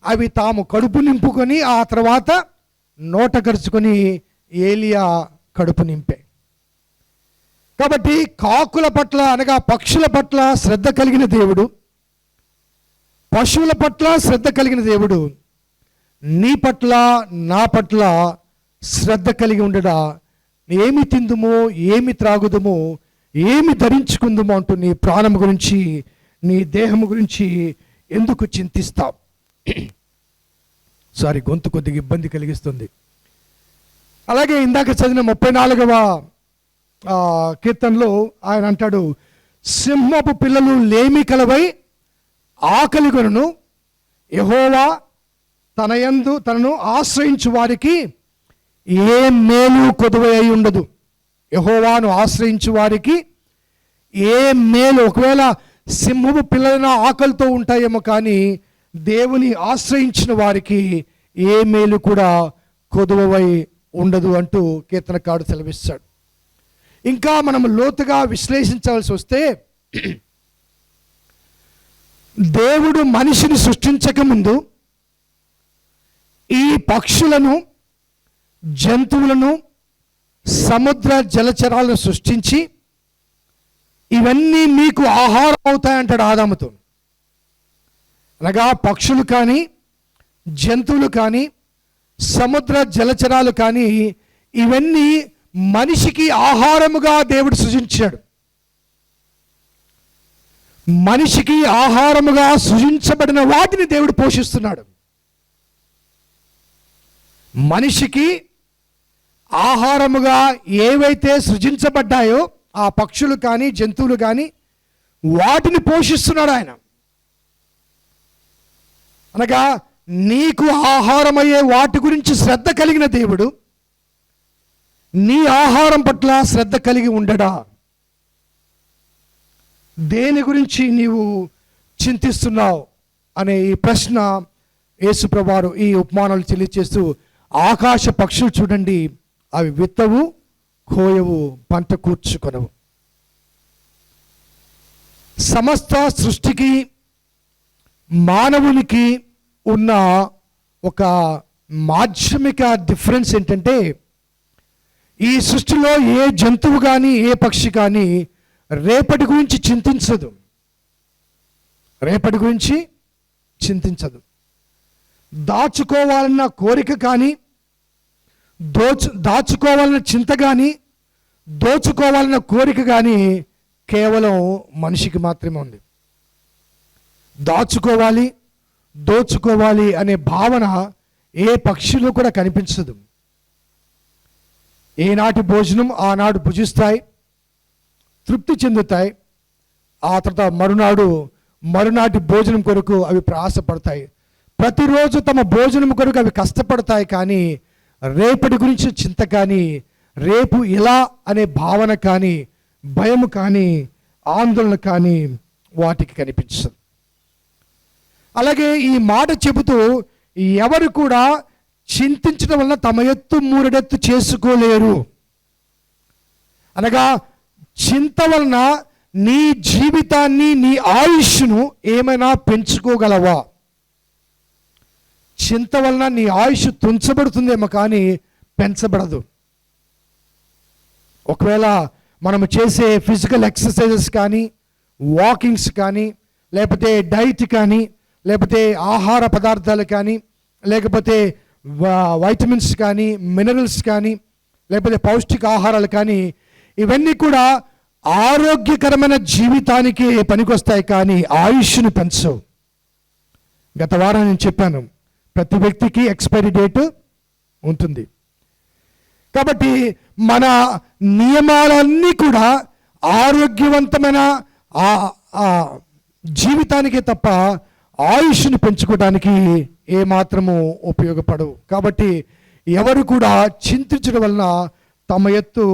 అవి తాము కడుపు నింపుకొని ఆ తర్వాత నోట కరుచుకొని ఏలియా కడుపు నింపే. కాబట్టి కాకుల పట్ల, అనగా పక్షుల పట్ల శ్రద్ధ కలిగిన దేవుడు, పశువుల పట్ల శ్రద్ధ కలిగిన దేవుడు నీ పట్ల, నా పట్ల శ్రద్ధ కలిగి ఉండడా, ఏమి తిందుమో, ఏమి త్రాగుదమో, ఏమి ధరించుకుందుమో అంటూ నీ ప్రాణం గురించి, నీ దేహం గురించి ఎందుకు చింతిస్తావు? సారీ, గొంతు కొద్దిగా ఇబ్బంది కలిగిస్తుంది. అలాగే ఇందాక చదివిన 34వ కీర్తనలో ఆయన అంటాడు, సింహపు పిల్లలు లేమి కలవై ఆకలి కొనును, యెహోవా తనను ఆశ్రయించు వారికి ఏ మేలు కొదువై ఉండదు. యెహోవాను ఆశ్రయించు వారికి ఏ మేలు, ఒకవేళ సింహపు పిల్లలైన ఆకలితో ఉంటాయేమో కానీ దేవుని ఆశ్రయించిన వారికి ఏ మేలు కూడా కొదువై ఉండదు అంటూ కీర్తనకారుడు సెలవిస్తాడు. ఇంకా మనం లోతుగా విశ్లేషించాల్సి వస్తే, దేవుడు మనిషిని సృష్టించక ముందు ఈ పక్షులను, జంతువులను, సముద్ర జలచరాలను సృష్టించి ఇవన్నీ మీకు ఆహారం అవుతాయంటాడు ఆదాముతో. అనగా పక్షులు కానీ, జంతువులు కానీ, సముద్ర జలచరాలు కానీ ఇవన్నీ మనిషికి ఆహారముగా దేవుడు సృజించాడు. మనిషికి ఆహారముగా సృజించబడిన వాటిని దేవుడు పోషిస్తున్నాడు. మనిషికి ఆహారముగా ఏవైతే సృజించబడ్డాయో ఆ పక్షులు కానీ, జంతువులు కానీ వాటిని పోషిస్తున్నాడు ఆయన. అనగా నీకు ఆహారమయ్యే వాటి గురించి శ్రద్ధ కలిగిన దేవుడు నీ ఆహారం పట్ల శ్రద్ధ కలిగి ఉండడా? దేని గురించి నీవు చింతిస్తున్నావు అనే ఈ ప్రశ్న యేసుప్రభువారు ఈ ఉపమానాలు తెలియచేస్తూ, ఆకాశ పక్షులు చూడండి, అవి విత్తవు, కోయవు, పంట కూర్చుకొనవు. సమస్త సృష్టికి మానవునికి ఉన్న ఒక మాధ్యమిక డిఫరెన్స్ ఏంటంటే, ఈ సృష్టిలో ఏ జంతువు కానీ ఏ పక్షి కానీ రేపటి గురించి చింతించదు. రేపటి గురించి చింతించదు. దాచుకోవాలన్న కోరిక కానీ, దాచుకోవాలన్న చింత కానీ, దోచుకోవాలన్న కోరిక కానీ కేవలం మనిషికి మాత్రమే ఉంది. దాచుకోవాలి, దోచుకోవాలి అనే భావన ఏ పక్షిలో కూడా కనిపించదు. ఏనాటి భోజనం ఆనాడు భుజిస్తాయి, తృప్తి చెందుతాయి. ఆ తర్వాత మరునాటి భోజనం కొరకు అవి ప్రయాసపడతాయి. ప్రతిరోజు తమ భోజనం కొరకు అవి కష్టపడతాయి. కానీ రేపటి గురించి చింత కానీ, రేపు ఇలా అనే భావన కానీ, భయము కానీ, ఆందోళన కానీ వాటికి కనిపించదు. అలాగే ఈ మాట చెబుతూ, ఎవరు కూడా చింతించడం వలన తమ ఎత్తు మూరెడెత్తు చేసుకోలేరు. అనగా చింత వలన నీ జీవితాన్ని, నీ ఆయుష్ను ఏమైనా పెంచుకోగలవా? చింత వలన నీ ఆయుష్ తుంచబడుతుందేమో కానీ పెంచబడదు. ఒకవేళ మనము చేసే ఫిజికల్ ఎక్సర్సైజెస్ కానీ, వాకింగ్స్ కానీ, లేకపోతే డైట్ కానీ, లేకపోతే ఆహార పదార్థాలు కానీ, లేకపోతే వైటమిన్స్ కానీ, మినరల్స్ కానీ, లేకపోతే పౌష్టిక ఆహారాలు కానీ, ఇవన్నీ కూడా ఆరోగ్యకరమైన జీవితానికి పనికొస్తాయి కానీ ఆయుష్ను పెంచవు. గత వారం నేను చెప్పాను, ప్రతి వ్యక్తికి ఎక్స్పైరీ డేట్ ఉంటుంది. కాబట్టి మన నియమాలన్నీ కూడా ఆరోగ్యవంతమైన జీవితానికే తప్ప ఆయుష్ను పెంచుకోవడానికి ఏమాత్రము ఉపయోగపడవు. కాబట్టి ఎవరు కూడా చింతించడం వలన తమ ఎత్తు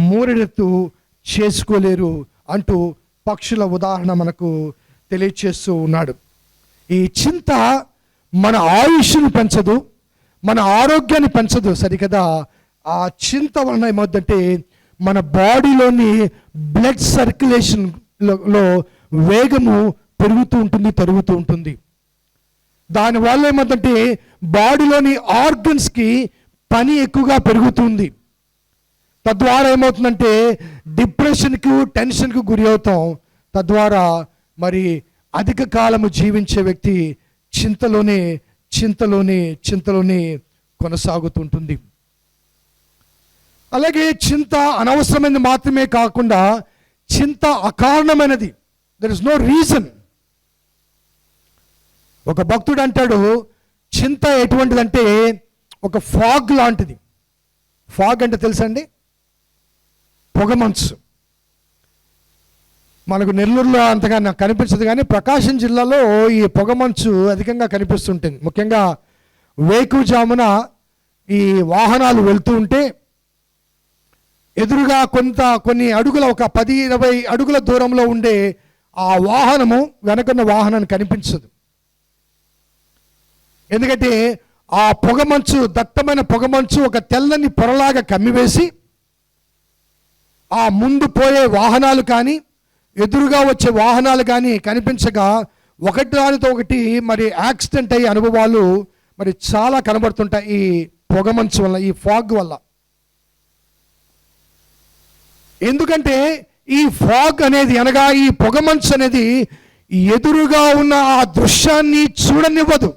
మూరెడెత్తు చేసుకోలేరు అంటూ పక్షుల ఉదాహరణ మనకు తెలియచేస్తూ ఉన్నాడు. ఈ చింత మన ఆయుష్ను పెంచదు, మన ఆరోగ్యాన్ని పెంచదు, సరికదా. ఆ చింత వలన ఏమవుతుందంటే మన బాడీలోని బ్లడ్ సర్క్యులేషన్లో వేగము పెరుగుతూ ఉంటుంది, తరుగుతూ ఉంటుంది. దానివల్ల ఏమవుతుందంటే బాడీలోని ఆర్గన్స్కి పని ఎక్కువగా పెరుగుతుంది. తద్వారా ఏమవుతుందంటే డిప్రెషన్కు, టెన్షన్కు గురి అవుతాం. తద్వారా మరి అధిక కాలము జీవించే వ్యక్తి చింతలోనే కొనసాగుతుంటుంది. అలాగే చింత అనవసరమైనది మాత్రమే కాకుండా చింత అకారణమైనది. There is no reason. ఒక భక్తుడు అంటాడు, చింత ఎటువంటిదంటే ఒక ఫాగ్ లాంటిది. ఫాగ్ అంటే తెలుసండి, పొగమంచు. మనకు నెల్లూరులో అంతగా నాకు కనిపించదు, కానీ ప్రకాశం జిల్లాలో ఈ పొగమంచు అధికంగా కనిపిస్తుంటుంది. ముఖ్యంగా వేకువజామున ఈ వాహనాలు వెళ్తూ ఉంటే ఎదురుగా కొన్ని అడుగుల, ఒక 10-20 అడుగుల దూరంలో ఉండే ఆ వాహనము వెనకున్న వాహనాన్ని కనిపించదు. ఎందుకంటే ఆ పొగమంచు, దట్టమైన పొగమంచు ఒక తెల్లని పొరలాగా కమ్మివేసి ఆ ముందు పోయే వాహనాలు కానీ, ఎదురుగా వచ్చే వాహనాలు కానీ కనిపించగా ఒకటి దానితో ఒకటి మరి యాక్సిడెంట్ అయ్యే అనుభవాలు మరి చాలా కనబడుతుంటాయి ఈ పొగమంచు వల్ల, ఈ ఫాగ్ వల్ల. ఎందుకంటే ఈ ఫాగ్ అనేది, అనగా ఈ పొగమంచు అనేది ఎదురుగా ఉన్న ఆ దృశ్యాన్ని చూడనివ్వదు.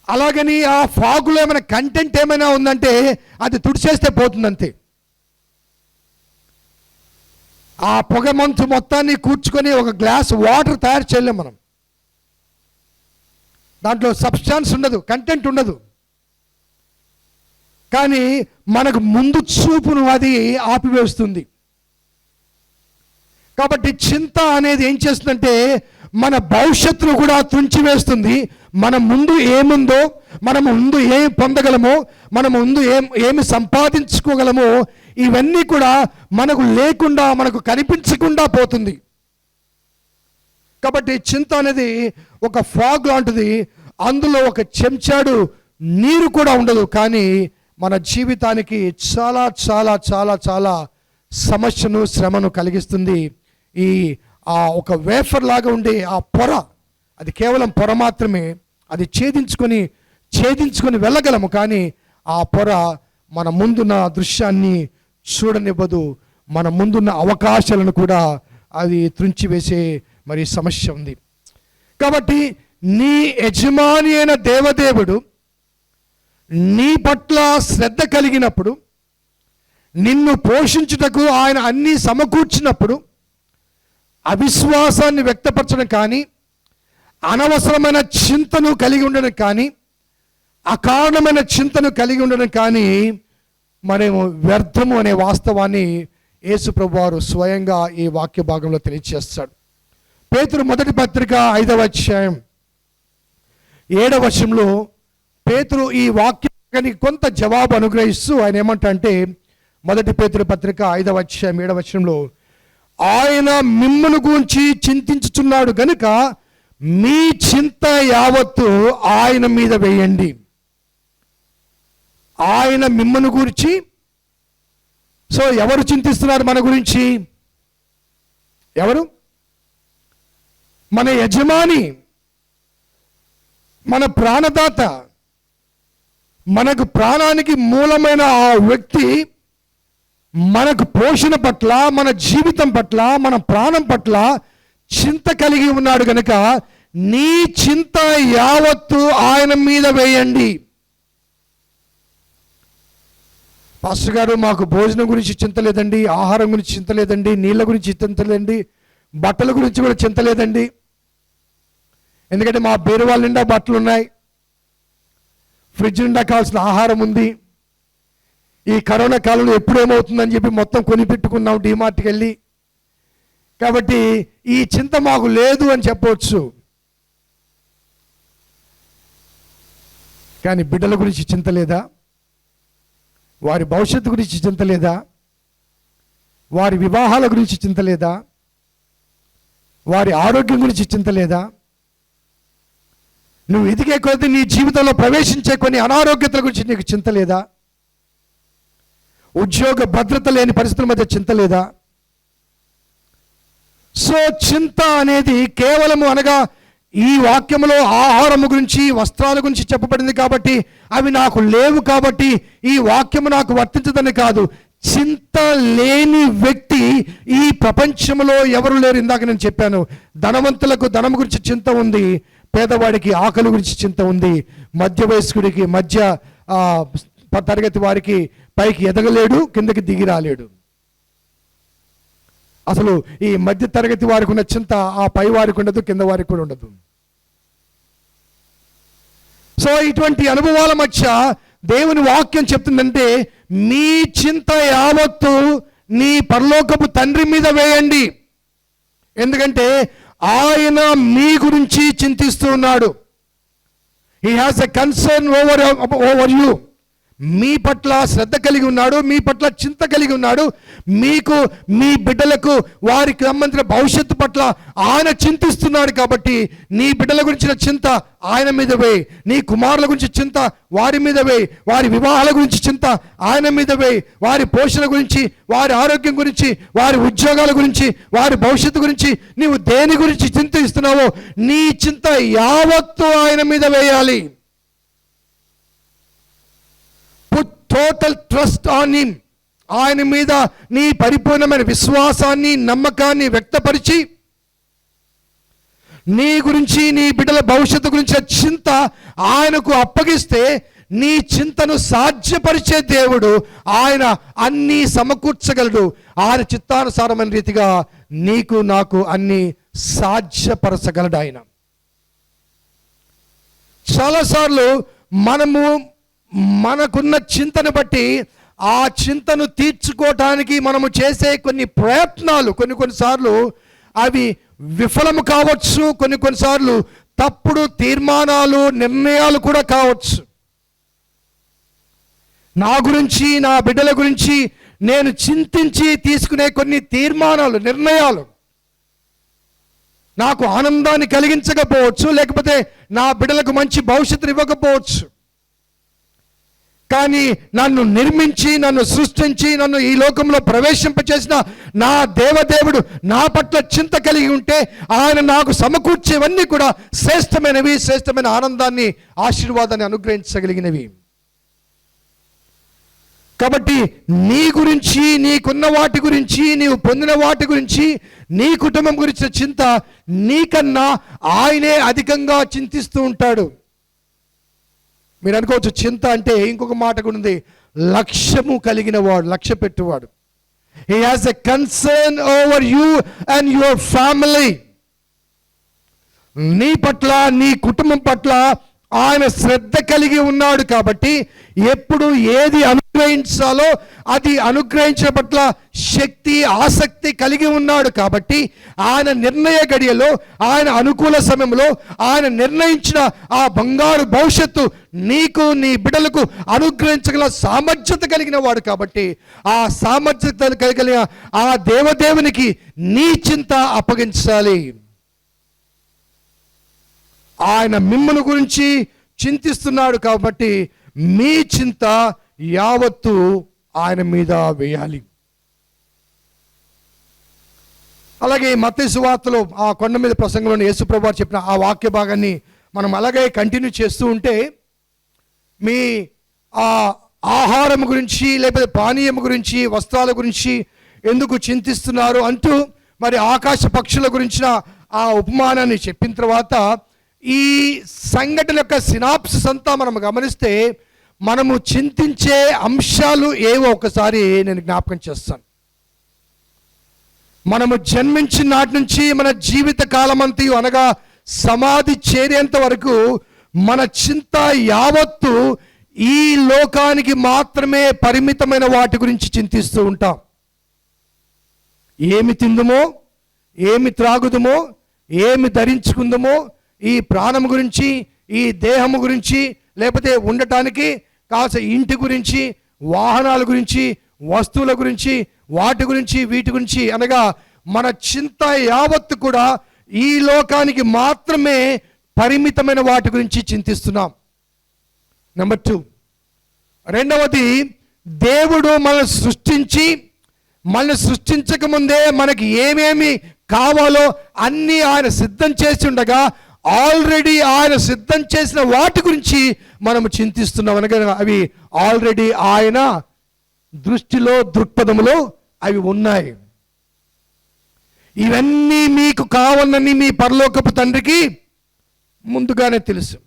అలాగని ఆ ఫాగులో ఏమైనా కంటెంట్ ఏమైనా ఉందంటే అది తుడిచేస్తే పోతుందంతే. ఆ పొగమంచు మొత్తాన్ని కూర్చుకొని ఒక గ్లాస్ వాటర్ తయారు చేయలేం మనం. దాంట్లో సబ్స్టాన్స్ ఉండదు, కంటెంట్ ఉండదు. కానీ మనకు ముందు చూపును అది ఆపివేస్తుంది. కాబట్టి చింత అనేది ఏం చేస్తుందంటే మన భవిష్యత్తును కూడా తుంచివేస్తుంది. మన ముందు ఏముందో, మన ముందు ఏమి పొందగలమో, మన ముందు ఏమి సంపాదించుకోగలమో ఇవన్నీ కూడా మనకు లేకుండా, మనకు కనిపించకుండా పోతుంది. కాబట్టి చింత అనేది ఒక ఫాగ్ లాంటిది. అందులో ఒక చెంచాడు నీరు కూడా ఉండదు, కానీ మన జీవితానికి చాలా చాలా చాలా చాలా సమస్యను, శ్రమను కలిగిస్తుంది. ఒక వేఫర్ లాగా ఉండే ఆ పొర, అది కేవలం పొర మాత్రమే. అది ఛేదించుకొని వెళ్ళగలము, కానీ ఆ పొర మన ముందున్న దృశ్యాన్ని చూడనివ్వదు. మన ముందున్న అవకాశాలను కూడా అది త్రుంచివేసే మరి సమస్య ఉంది. కాబట్టి నీ యజమాని అయిన దేవదేవుడు నీ పట్ల శ్రద్ధ కలిగినప్పుడు, నిన్ను పోషించుటకు ఆయన అన్నీ సమకూర్చినప్పుడు, అవిశ్వాసాన్ని వ్యక్తపరచడం కానీ, అనవసరమైన చింతను కలిగి ఉండడం కానీ, అకారణమైన చింతను కలిగి ఉండడం కానీ మనము వ్యర్థము అనే వాస్తవాన్ని యేసు ప్రభువారు స్వయంగా ఈ వాక్య భాగంలో తెలియజేస్తాడు. పేతురు మొదటి పత్రిక 5వ అధ్యాయం 7వ వచనంలో పేతురు ఈ వాక్యానికి కొంత జవాబు అనుగ్రహిస్తూ ఆయన ఏమంటే, మొదటి పేతురు పత్రిక 5వ అధ్యాయం 7వ వచనంలో, ఆయన మిమ్మును గురించి చింతించుచున్నాడు గనుక మీ చింత యావత్తు ఆయన మీద వేయండి. ఆయన మిమ్మును గురించి, సో ఎవరు చింతిస్తున్నారు మన గురించి? ఎవరు? మన యజమాని, మన ప్రాణదాత, మనకు ప్రాణానికి మూలమైన ఆ వ్యక్తి మనకు పోషణ పట్ల, మన జీవితం పట్ల, మన ప్రాణం పట్ల చింత కలిగి ఉన్నాడు కనుక నీ చింత యావత్తు ఆయన మీద వేయండి. పాస్టర్ గారు, మాకు భోజనం గురించి చింత లేదండి, ఆహారం గురించి చింత లేదండి, నీళ్ళ గురించి చింత లేదండి, బట్టల గురించి కూడా చింత లేదండి, ఎందుకంటే మా బీరువాళ్ళ నిండా బట్టలు ఉన్నాయి, ఫ్రిడ్జ్ నిండా కావాల్సిన ఆహారం ఉంది, ఈ కరోనా కాలంలో ఎప్పుడేమవుతుందని చెప్పి మొత్తం కొనిపెట్టుకున్నాం డీమార్ట్కి వెళ్ళి, కాబట్టి ఈ చింత మాకు లేదు అని చెప్పవచ్చు. కానీ బిడ్డల గురించి చింత లేదా? వారి భవిష్యత్తు గురించి చింత లేదా? వారి వివాహాల గురించి చింత లేదా? వారి ఆరోగ్యం గురించి చింత లేదా? నువ్వు ఎదిగే కొద్దీ నీ జీవితంలో ప్రవేశించే కొన్ని అనారోగ్యతల గురించి నీకు చింత లేదా? ఉద్యోగ భద్రత లేని పరిస్థితుల మధ్య చింత లేదా? సో చింత అనేది కేవలము అనగా ఈ వాక్యములో ఆహారము గురించి, వస్త్రాల గురించి చెప్పబడింది కాబట్టి అవి నాకు లేవు కాబట్టి ఈ వాక్యము నాకు వర్తించదని కాదు. చింత లేని వ్యక్తి ఈ ప్రపంచంలో ఎవరు లేరు. ఇందాక నేను చెప్పాను, ధనవంతులకు ధనం గురించి చింత ఉంది, పేదవాడికి ఆకలి గురించి చింత ఉంది, మధ్య వయస్కుడికి, మధ్య తరగతి వారికి పైకి ఎదగలేడు, కిందకి దిగి రాలేడు. అసలు ఈ మధ్య తరగతి వారికి ఉన్న చింత ఆ పై వారికి ఉండదు, కింద వారికి కూడా ఉండదు. సో ఇటువంటి అనుభవాల మధ్య దేవుని వాక్యం చెప్తుందంటే, మీ చింత యావత్తు నీ పరలోకపు తండ్రి మీద వేయండి, ఎందుకంటే ఆయన మీ గురించి చింతిస్తూ ఉన్నాడు. He has a concern over you. మీ పట్ల శ్రద్ధ కలిగి ఉన్నాడు, మీ పట్ల చింత కలిగి ఉన్నాడు. మీకు, మీ బిడ్డలకు, వారికి సంబంధించిన భవిష్యత్తు పట్ల ఆయన చింతిస్తున్నాడు. కాబట్టి నీ బిడ్డల గురించిన చింత ఆయన మీద వేయి, నీ కుమారుల గురించి చింత వారి మీద వేయి, వారి వివాహాల గురించి చింత ఆయన మీద వేయి, వారి పోషణ గురించి, వారి ఆరోగ్యం గురించి, వారి ఉద్యోగాల గురించి, వారి భవిష్యత్తు గురించి, నీవు దేని గురించి చింతిస్తున్నావో నీ చింత యావత్తు ఆయన మీద వేయాలి. Total trust on him. ఆయన మీద నీ పరిపూర్ణమైన విశ్వాసాన్ని, నమ్మకాన్ని వ్యక్తపరిచి నీ గురించి, నీ బిడ్డల భవిష్యత్తు గురించి చింత ఆయనకు అప్పగిస్తే నీ చింతను సాధ్యపరిచే దేవుడు ఆయన అన్నీ సమకూర్చగలడు. ఆయన చిత్తానుసారమైన రీతిగా నీకు, నాకు అన్నీ సాధ్యపరచగలడు ఆయన. చాలాసార్లు మనకున్న చింతను బట్టి ఆ చింతను తీర్చుకోవటానికి మనము చేసే కొన్ని ప్రయత్నాలు కొన్నిసార్లు అవి విఫలము కావచ్చు, కొన్నిసార్లు తప్పుడు తీర్మానాలు, నిర్ణయాలు కూడా కావచ్చు. నా గురించి, నా బిడ్డల గురించి నేను చింతించి తీసుకునే కొన్ని తీర్మానాలు, నిర్ణయాలు నాకు ఆనందాన్ని కలిగించకపోవచ్చు, లేకపోతే నా బిడ్డలకు మంచి భవిష్యత్తును ఇవ్వకపోవచ్చు. కానీ నన్ను నిర్మించి, నన్ను సృష్టించి, నన్ను ఈ లోకంలో ప్రవేశింపచేసిన నా దేవదేవుడు నా పట్ల చింత కలిగి ఉంటే ఆయన నాకు సమకూర్చేవన్నీ కూడా శ్రేష్టమైనవి, శ్రేష్టమైన ఆనందాన్ని, ఆశీర్వాదాన్ని అనుగ్రహించగలిగినవి. కాబట్టి నీ గురించి, నీకున్న వాటి గురించి, నీవు పొందిన వాటి గురించి, నీ కుటుంబం గురించిన చింత నీకన్నా ఆయనే అధికంగా చింతిస్తూ ఉంటాడు. మీరు అనుకోవచ్చు చింత అంటే ఇంకొక మాట కూడా ఉంది, లక్ష్యము కలిగిన వాడు, లక్ష్య పెట్టువాడు. He has a concern over you and your family. నీ పట్ల, నీ కుటుంబం పట్ల ఆయన శ్రద్ధ కలిగి ఉన్నాడు. కాబట్టి ఎప్పుడు ఏది అనుగ్రహించాలో అది అనుగ్రహించిన పట్ల శక్తి, ఆసక్తి కలిగి ఉన్నాడు. కాబట్టి ఆయన నిర్ణయ గడియలో, ఆయన అనుకూల సమయంలో ఆయన నిర్ణయించిన ఆ బంగారు భవిష్యత్తు నీకు, నీ బిడ్డలకు అనుగ్రహించగల సామర్థ్యత కలిగిన వాడు. కాబట్టి ఆ సామర్థ్యత కలిగిన ఆ దేవదేవునికి నీ చింత అప్పగించాలి. ఆయన మిమ్మల్ని గురించి చింతిస్తున్నాడు కాబట్టి మీ చింత యావత్తు ఆయన మీద వేయాలి. అలాగే మత్తయి సువార్తలో ఆ కొండ మీద ప్రసంగంలో యేసుప్రభువు వారు చెప్పిన ఆ వాక్య భాగాన్ని మనం అలాగే కంటిన్యూ చేస్తూ ఉంటే, మీ ఆ ఆహారం గురించి, లేకపోతే పానీయం గురించి, వస్త్రాల గురించి ఎందుకు చింతిస్తున్నారు అంటూ మరి ఆకాశ పక్షుల గురించిన ఆ ఉపమానాన్ని చెప్పిన తర్వాత ఈ సంఘటన యొక్క సినాప్సిస్ అంతా మనం గమనిస్తే మనము చింతించే అంశాలు ఏవో ఒకసారి నేను జ్ఞాపకం చేస్తాను. మనము జన్మించిన నాటి నుంచి మన జీవిత కాలమంతా, అనగా సమాధి చేరేంత వరకు మన చింత యావత్తు ఈ లోకానికి మాత్రమే పరిమితమైన వాటి గురించి చింతిస్తూ ఉంటాం. ఏమి తిందుమో, ఏమి త్రాగుదుమో, ఏమి ధరించుకుందామో, ఈ ప్రాణం గురించి, ఈ దేహము గురించి, లేకపోతే ఉండటానికి కాస్త ఇంటి గురించి, వాహనాల గురించి, వస్తువుల గురించి, వాటి గురించి, వీటి గురించి, అనగా మన చింత యావత్తు కూడా ఈ లోకానికి మాత్రమే పరిమితమైన వాటి గురించి చింతిస్తున్నాం. నెంబర్ 2, రెండవది, దేవుడు మనల్ని సృష్టించి, మనల్ని సృష్టించక ముందే మనకి ఏమేమి కావాలో అన్నీ ఆయన సిద్ధం చేసి ఉండగా ఆల్రెడీ ఆయన సిద్ధం చేసిన వాటి గురించి మనము చింతిస్తున్నాం. అనగా అవి ఆల్రెడీ ఆయన దృష్టిలో, దృక్పథంలో అవి ఉన్నాయి. ఇవన్నీ మీకు కావాలని మీ పరలోకపు తండ్రికి ముందుగానే తెలుసు.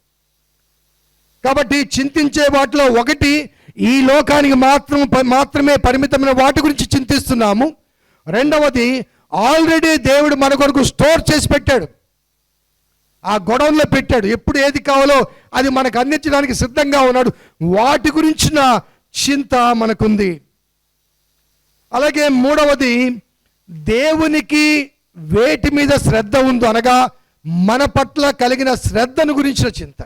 కాబట్టి చింతించే వాటిలో ఒకటి, ఈ లోకానికి మాత్రమే పరిమితమైన వాటి గురించి చింతిస్తున్నాము. రెండవది, ఆల్రెడీ దేవుడు మన కొరకు స్టోర్ చేసి పెట్టాడు, ఆ గొడవల్లో పెట్టాడు. ఎప్పుడు ఏది కావాలో అది మనకు అందించడానికి సిద్ధంగా ఉన్నాడు. వాటి గురించిన చింత మనకుంది. అలాగే మూడవది, దేవునికి వేటి మీద శ్రద్ధ ఉందో, అనగా మన పట్ల కలిగిన శ్రద్ధను గురించిన చింత.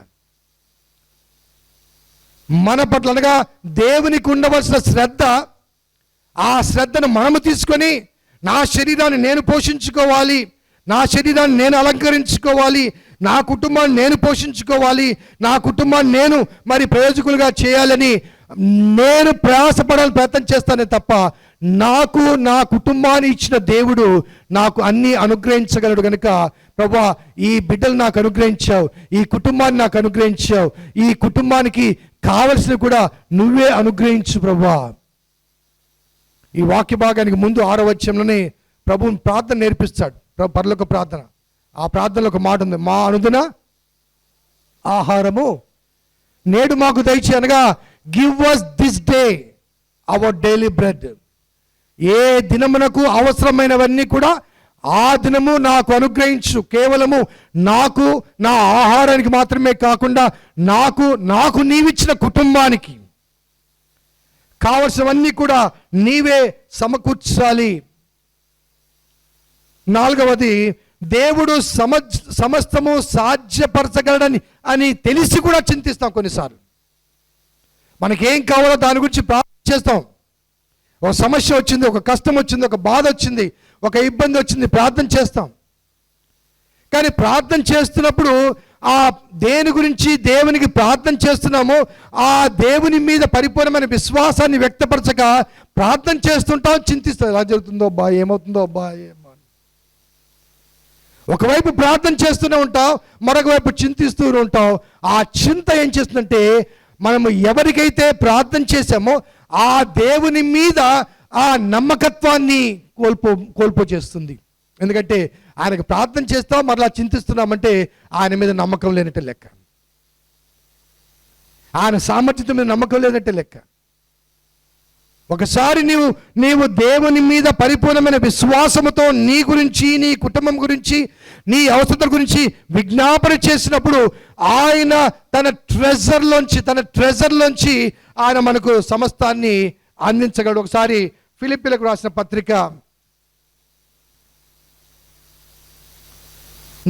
మన పట్ల అనగా దేవునికి ఉండవలసిన శ్రద్ధ, ఆ శ్రద్ధను మనము తీసుకొని నా శరీరాన్ని నేను పోషించుకోవాలి, నా శరీరాన్ని నేను అలంకరించుకోవాలి, నా కుటుంబాన్ని నేను పోషించుకోవాలి, నా కుటుంబాన్ని నేను మరి ప్రయోజకులుగా చేయాలని నేను ప్రయాసపడాలని ప్రయత్నం చేస్తానే తప్ప, నాకు నా కుటుంబాన్ని ఇచ్చిన దేవుడు నాకు అన్నీ అనుగ్రహించగలడు. కనుక ప్రభువా, ఈ బిడ్డలు నాకు అనుగ్రహించావు, ఈ కుటుంబాన్ని నాకు అనుగ్రహించావు, ఈ కుటుంబానికి కావలసిన కూడా నువ్వే అనుగ్రహించు ప్రభువా. ఈ వాక్య భాగానికి ముందు 6వ వచనంలోనే ప్రభువు ప్రార్థన నేర్పిస్తాడు, పరలోక ప్రార్థన. ఆ ప్రార్థనలో ఒక మాట ఉంది, మా అనుదిన ఆహారము నేడు మాకు దయచేయి, అనగా give us this day our daily bread. ఏ దినమునకు అవసరమైనవన్నీ కూడా ఆ దినము నాకు అనుగ్రహించు. కేవలము నాకు, నా ఆహారానికి మాత్రమే కాకుండా నాకు నీవిచ్చిన కుటుంబానికి కావలసినవన్నీ కూడా నీవే సమకూర్చాలి. 4వది, దేవుడు సమస్తము సాధ్యపరచగలడని అని తెలిసి కూడా చింతిస్తాం. కొన్నిసార్లు మనకేం కావాలో దాని గురించి ప్రార్థన చేస్తాం. ఒక సమస్య వచ్చింది, ఒక కష్టం వచ్చింది, ఒక బాధ వచ్చింది, ఒక ఇబ్బంది వచ్చింది, ప్రార్థన చేస్తాం. కానీ ప్రార్థన చేస్తున్నప్పుడు ఆ దేని గురించి దేవునికి ప్రార్థన చేస్తున్నామో ఆ దేవుని మీద పరిపూర్ణమైన విశ్వాసాన్ని వ్యక్తపరచక ప్రార్థన చేస్తుంటాం, చింతిస్తాం. ఎలా జరుగుతుందో అబ్బా, ఏమవుతుందో అబ్బా, ఒకవైపు ప్రార్థన చేస్తూనే ఉంటాం, మరొక వైపు చింతిస్తూ ఉంటాం. ఆ చింత ఏం చేస్తుందంటే మనము ఎవరికైతే ప్రార్థన చేశామో ఆ దేవుని మీద ఆ నమ్మకత్వాన్ని కోల్పో చేస్తుంది. ఎందుకంటే ఆయనకు ప్రార్థన చేస్తాం, మరలా చింతిస్తున్నామంటే ఆయన మీద నమ్మకం లేనట్టే లెక్క, ఆయన సామర్థ్యం మీద నమ్మకం లేనట్టే లెక్క. ఒకసారి నీవు దేవుని మీద పరిపూర్ణమైన విశ్వాసముతో నీ గురించి, నీ కుటుంబం గురించి, నీ అవసరతల గురించి విజ్ఞాపన చేసినప్పుడు ఆయన తన ట్రెజర్లోంచి ఆయన మనకు సమస్తాన్ని అందించగలడు. ఒకసారి ఫిలిప్పీలకు రాసిన పత్రిక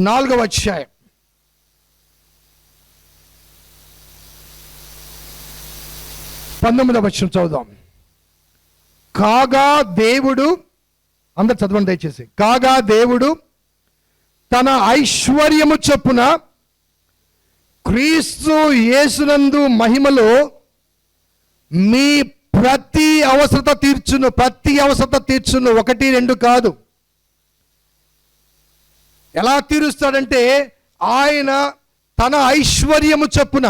4వ అధ్యాయం 19వ వచనం చదువుదాం. కాగా దేవుడు, అందరు చదవండి దయచేసి. కాగా దేవుడు తన ఐశ్వర్యము చొప్పున క్రీస్తు యేసునందు మహిమలో మీ ప్రతి అవసరత తీర్చును. 1, 2 కాదు. ఎలా తీరుస్తాడంటే ఆయన తన ఐశ్వర్యము చొప్పున.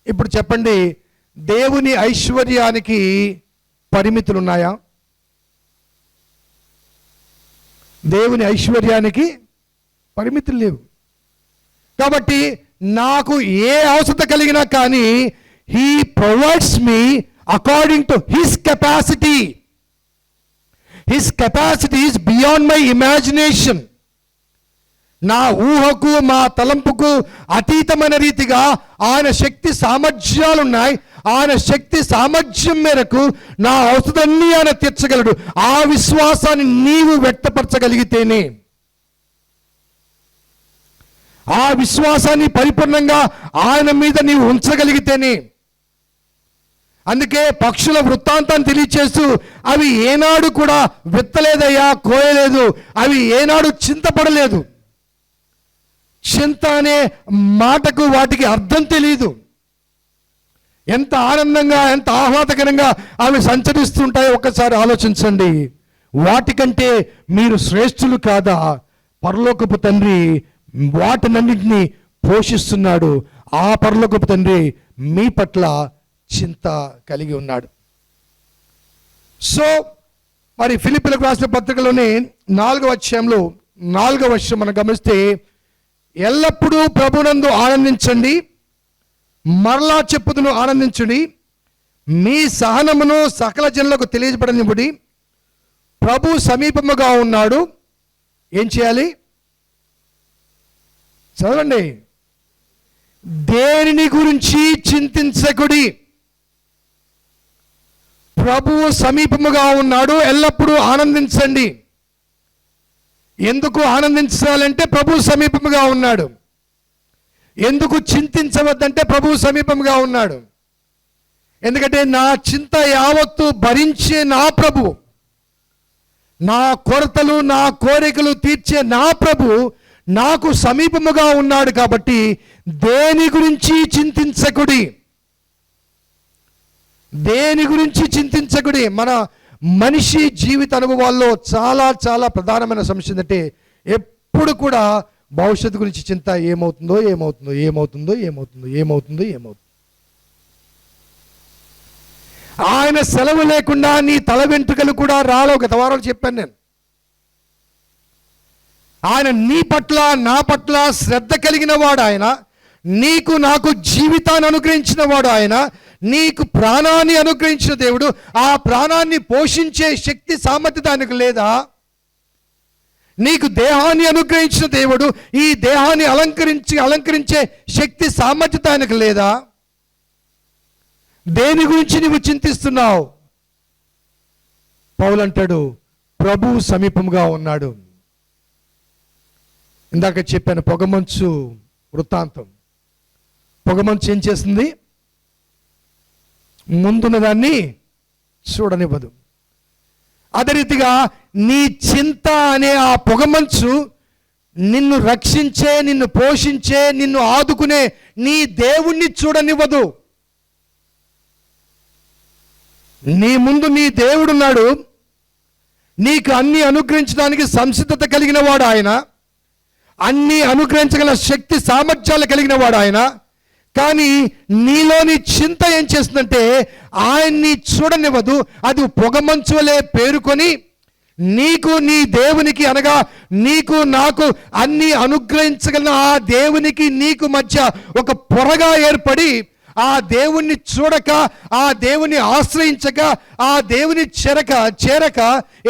ఇప్పుడు చెప్పండి, దేవుని ఐశ్వర్యానికి పరిమితులు ఉన్నాయా? దేవుని ఐశ్వర్యానికి పరిమితులు లేవు. కాబట్టి నాకు ఏ అవసరత కలిగినా కానీ he provides me according to his capacity. His capacity is beyond my imagination. నా ఊహకు, మా తలంపుకు అతీతమైన రీతిగా ఆయన శక్తి సామర్థ్యాలు ఉన్నాయి. ఆయన శక్తి సామర్థ్యం మేరకు నా అవసరాన్ని ఆయన తీర్చగలడు. ఆ విశ్వాసాన్ని నీవు వ్యక్తపరచగలిగితేనే, ఆ విశ్వాసాన్ని పరిపూర్ణంగా ఆయన మీద నీవు ఉంచగలిగితేనే. అందుకే పక్షుల వృత్తాంతాన్ని తెలియచేస్తూ అవి ఏనాడు కూడా విత్తలేదయ్యా, కోయలేదు, అవి ఏనాడు చింతపడలేదు. చింత అనే మాటకు వాటికి అర్థం తెలియదు. ఎంత ఆనందంగా, ఎంత ఆహ్లాదకరంగా అవి సంచరిస్తుంటాయో ఒక్కసారి ఆలోచించండి. వాటికంటే మీరు శ్రేష్ఠులు కాదా? పరలోకపు తండ్రి వాటినన్నింటినీ పోషిస్తున్నాడు. ఆ పరలోకపు తండ్రి మీ పట్ల చింత కలిగి ఉన్నాడు. సో మరి ఫిలిప్పీలకు రాసిన పత్రికలోనే 4వ అధ్యాయంలో 4వ వచనం మనం గమనిస్తే, ఎల్లప్పుడూ ప్రభునందు ఆనందించండి, మరలా చెప్పుదును ఆనందించుడి, మీ సహనమును సకల జనులకు తెలియజేయబడనివ్వుడి, ప్రభు సమీపముగా ఉన్నాడు. ఏం చేయాలి? చదవండి. దేనిని గురించి చింతించకుడి, ప్రభువు సమీపముగా ఉన్నాడు, ఎల్లప్పుడూ ఆనందించండి. ఎందుకు ఆనందించాలంటే ప్రభువు సమీపముగా ఉన్నాడు. ఎందుకు చింతించవద్దంటే ప్రభువు సమీపంగా ఉన్నాడు. ఎందుకంటే నా చింత యావత్తు భరించే నా ప్రభు, నా కొరతలు, నా కోరికలు తీర్చే నా ప్రభు నాకు సమీపముగా ఉన్నాడు. కాబట్టి దేని గురించి చింతించకుడి, దేని గురించి చింతించకుడి. మన మనిషి జీవిత అనుభవాల్లో చాలా చాలా ప్రధానమైన సమస్య ఏంటంటే ఎప్పుడు కూడా భవిష్యత్తు గురించి చింత. ఏమవుతుందో ఏమవుతుందో ఏమవుతుందో ఏమవుతుందో ఏమవుతుందో ఏమవుతుందో. ఆయన సెలవు లేకుండా నీ తల వెంట్రుకలు కూడా రాలవు. గత వారాలు చెప్పాను నేను. ఆయన నీ పట్ల, నా పట్ల శ్రద్ధ కలిగిన వాడు ఆయన. నీకు నాకు జీవితాన్ని అనుగ్రహించిన వాడు ఆయన. నీకు ప్రాణాన్ని అనుగ్రహించిన దేవుడు. ఆ ప్రాణాన్ని పోషించే శక్తి సామర్థ్యత ఆయనకు లేదా? నీకు దేహాన్ని అనుగ్రహించిన దేవుడు. ఈ దేహాన్ని అలంకరించే శక్తి సామర్థ్యత ఆయనకు లేదా? దేని గురించి నువ్వు చింతిస్తున్నావు? పౌలు అంటాడు, ప్రభు సమీపంగా ఉన్నాడు. ఇందాక చెప్పాను పొగమంచు వృత్తాంతం. పొగమంచు ఏం చేస్తుంది? ముందున్న దాన్ని చూడనివ్వదు. అదే రీతిగా నీ చింత అనే ఆ పొగమంచు నిన్ను రక్షించే, నిన్ను పోషించే, నిన్ను ఆదుకునే నీ దేవుణ్ణి చూడనివ్వదు. నీ ముందు నీ దేవుడున్నాడు, నీకు అన్ని అనుగ్రహించడానికి సంసిద్ధత కలిగిన వాడు ఆయన, అన్ని అనుగ్రహించగల శక్తి సామర్థ్యాలు కలిగిన వాడు ఆయన. కానీ నీలోని చింత ఏం చేస్తుందంటే ఆయన్ని చూడనివ్వదు. అది పొగమంచు వలె పేరుకొని నీకు నీ దేవునికి, అనగా నీకు నాకు అన్ని అనుగ్రహించగలిగిన ఆ దేవునికి నీకు మధ్య ఒక పొరగా ఏర్పడి ఆ దేవుణ్ణి చూడక, ఆ దేవుని ఆశ్రయించక, ఆ దేవుని చేరక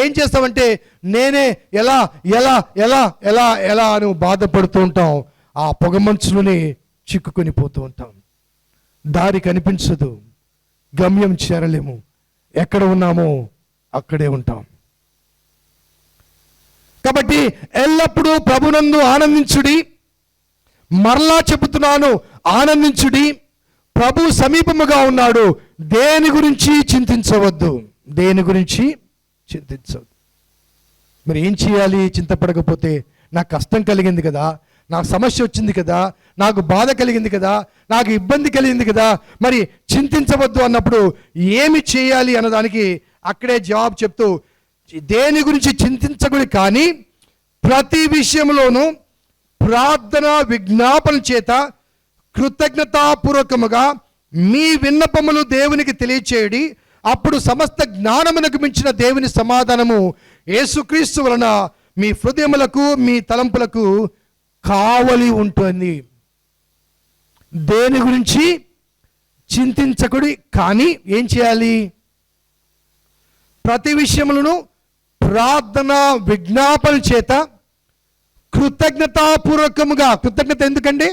ఏం చేస్తావంటే నేనే ఎలా ఎలా ఎలా ఎలా ఎలా అని బాధపడుతూ ఉంటాం. ఆ పొగమంచులోనే చిక్కుకొని పోతూ ఉంటాం. దారి కనిపించదు, గమ్యం చేరలేము, ఎక్కడ ఉన్నామో అక్కడే ఉంటాం. కాబట్టి ఎల్లప్పుడూ ప్రభునందు ఆనందించుడి. మరలా చెబుతున్నాను, ఆనందించుడి. ప్రభు సమీపముగా ఉన్నాడు. దేని గురించి చింతించవద్దు, దేని గురించి చింతించవద్దు. మరి ఏం చేయాలి? చింతపడకపోతే నాకు కష్టం కలిగింది కదా, నాకు సమస్య వచ్చింది కదా, నాకు బాధ కలిగింది కదా, నాకు ఇబ్బంది కలిగింది కదా, మరి చింతించవద్దు అన్నప్పుడు ఏమి చేయాలి అన్నదానికి అక్కడే జవాబు చెప్తూ, దేని గురించి చింతించకూడదు, కానీ ప్రతి విషయంలోనూ ప్రార్థన విజ్ఞాపన చేత కృతజ్ఞతాపూర్వకముగా మీ విన్నపములు దేవునికి తెలియచేయడి. అప్పుడు సమస్త జ్ఞానమునకు మించిన దేవుని సమాధానము యేసుక్రీస్తు వలన మీ హృదయములకు మీ తలంపులకు కావలి ఉంటుంది. దేని గురించి చింతించకుడి, కానీ ఏం చేయాలి? ప్రతి విషయములను ప్రార్థన విజ్ఞాపన చేత కృతజ్ఞతాపూర్వకముగా. కృతజ్ఞత ఎందుకండి?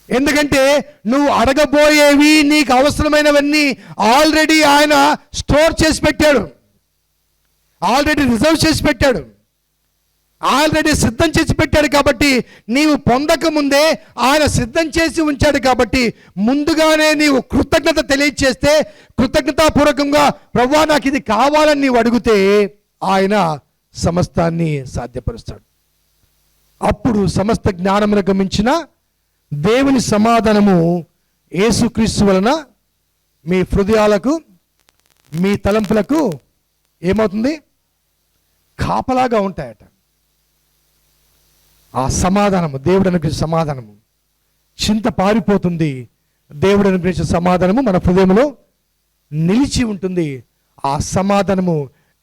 ఎందుకంటే నువ్వు అడగబోయేవి, నీకు అవసరమైనవన్నీ ఆల్రెడీ ఆయన స్టోర్ చేసి పెట్టాడు, ఆల్రెడీ రిజర్వ్ చేసి పెట్టాడు, ఆల్రెడీ సిద్ధం చేసి పెట్టాడు. కాబట్టి నీవు పొందక ముందే ఆయన సిద్ధం చేసి ఉంచాడు. కాబట్టి ముందుగానే నీవు కృతజ్ఞత తెలియచేస్తే, కృతజ్ఞతాపూర్వకంగా ప్రభువా నాకు ఇది కావాలని నీవు అడిగితే ఆయన సమస్తాన్ని సాధ్యపరుస్తాడు. అప్పుడు సమస్త జ్ఞానమునకు మించిన దేవుని సమాధానము యేసుక్రీస్తు వలన మీ హృదయాలకు మీ తలంపులకు ఏమవుతుంది? కాపలాగా ఉంటాయట. ఆ సమాధానము, దేవుడు అనుగ్రహించిన సమాధానము, చింత పారిపోతుంది. దేవుడు అనుగ్రహించిన సమాధానము మన హృదయంలో నిలిచి ఉంటుంది. ఆ సమాధానము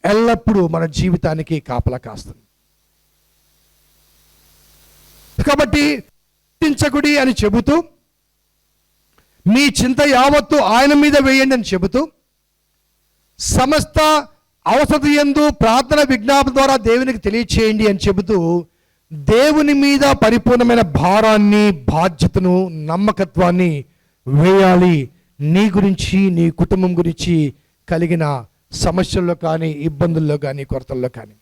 ఎల్లప్పుడూ మన జీవితానికి కాపలా కాస్తుంది. కాబట్టి చింతించకుడి అని చెబుతూ, మీ చింత యావత్తు ఆయన మీద వేయండి అని చెబుతూ, సమస్త అవసరత యందు ప్రార్థన విజ్ఞాపన ద్వారా దేవునికి తెలియచేయండి అని చెబుతూ, దేవుని మీద పరిపూర్ణమైన భారాన్ని, బాధ్యతను, నమ్మకత్వాన్ని వేయాలి. నీ గురించి, నీ కుటుంబం గురించి కలిగిన సమస్యల్లో కానీ, ఇబ్బందుల్లో కానీ, కొరతల్లో కానీ.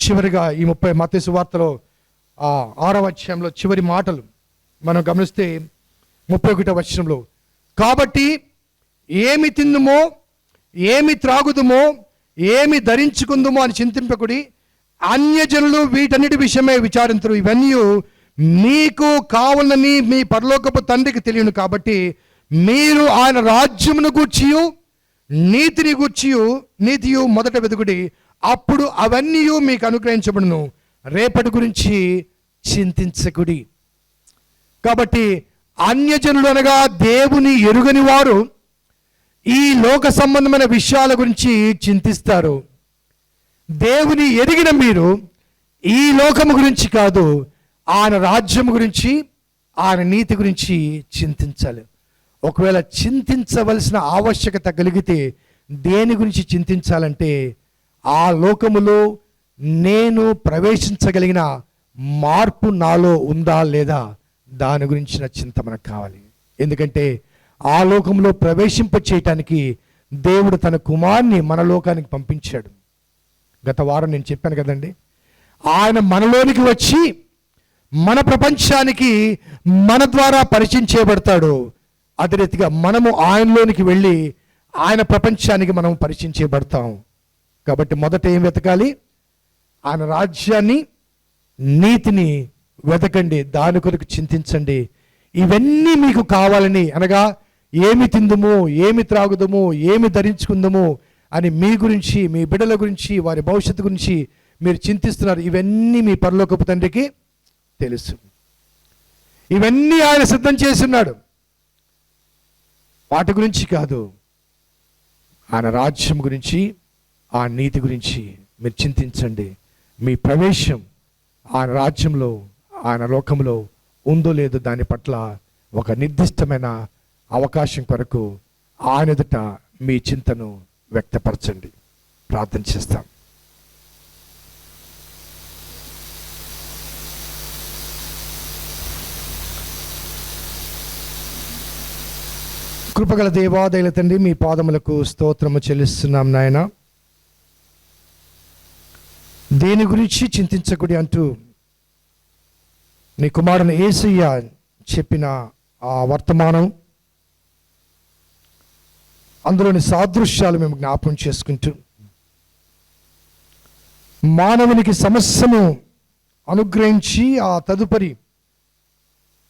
చివరిగా ఈ మత్తయి సువార్తలో 6వ అధ్యాయంలో చివరి మాటలు మనం గమనిస్తే 31వ వచనంలో, కాబట్టి ఏమి తిందుమో, ఏమి త్రాగుదుమో, ఏమి ధరించుకుందుమో అని చింతింపకుడి, అన్యజనులు వీటన్నిటి విషయమే విచారించరు. ఇవన్నీ మీకు కావాలని మీ పరలోకపు తండ్రికి తెలియను. కాబట్టి మీరు ఆయన రాజ్యమును గూర్చియు నీతియు మొదట వెతుకుడి, అప్పుడు అవన్నీ మీకు అనుగ్రహించబడును. రేపటి గురించి చింతించకుడి. కాబట్టి అన్యజనులు అనగా దేవుని ఎరుగని వారు ఈ లోక సంబంధమైన విషయాల గురించి చింతిస్తారు. దేవుని ఎరిగిన మీరు ఈ లోకము గురించి కాదు, ఆయన రాజ్యం గురించి, ఆయన నీతి గురించి చింతించాలి. ఒకవేళ చింతించవలసిన ఆవశ్యకత కలిగితే దేని గురించి చింతించాలంటే, ఆ లోకములో నేను ప్రవేశించగలిగిన మార్పు నాలో ఉందా లేదా, దాని గురించిన చింత మనకు కావాలి. ఎందుకంటే ఆ లోకంలో ప్రవేశింప చేయటానికి దేవుడు తన కుమారుని మన లోకానికి పంపించాడు. గత వారం నేను చెప్పాను కదండి, ఆయన మనలోనికి వచ్చి మన ప్రపంచానికి మన ద్వారా పరిచయం చేయబడతాడు. అదే రీతిగా మనము ఆయనలోనికి వెళ్ళి ఆయన ప్రపంచానికి మనం పరిచయం చేయబడతాం. కాబట్టి మొదట ఏం వెతకాలి? ఆయన రాజ్యాన్ని, నీతిని వెతకండి, దాని కొరకు చింతించండి. ఇవన్నీ మీకు కావాలని, అనగా ఏమి తిందుము, ఏమి త్రాగుదము, ఏమి ధరించుకుందాము అని మీ గురించి, మీ బిడ్డల గురించి, వారి భవిష్యత్తు గురించి మీరు చింతిస్తున్నారు. ఇవన్నీ మీ పరలోకపు తండ్రికి తెలుసు. ఇవన్నీ ఆయన సిద్ధం చేస్తున్నాడు. వాటి గురించి కాదు, ఆయన రాజ్యం గురించి, ఆ నీతి గురించి మీరు చింతించండి. మీ ప్రవేశం ఆయన రాజ్యంలో, ఆయన లోకంలో ఉందో లేదో దాని పట్ల ఒక నిర్దిష్టమైన అవకాశం కొరకు ఆయన ఎదుట మీ చింతను వ్యక్తపరచండి. ప్రార్థన చేస్తాం. కృపగల దేవాదయుల తండ్రి, మీ పాదములకు స్తోత్రము చెల్లిస్తున్నాం నాయన. దేని గురించి చింతించకూడి అంటూ నీ కుమారుని యేసయ్య చెప్పిన ఆ వర్తమానం, అందులోని సాదృశ్యాలు మేము జ్ఞాపకం చేసుకుంటూ, మానవునికి సమస్యను అనుగ్రహించి ఆ తదుపరి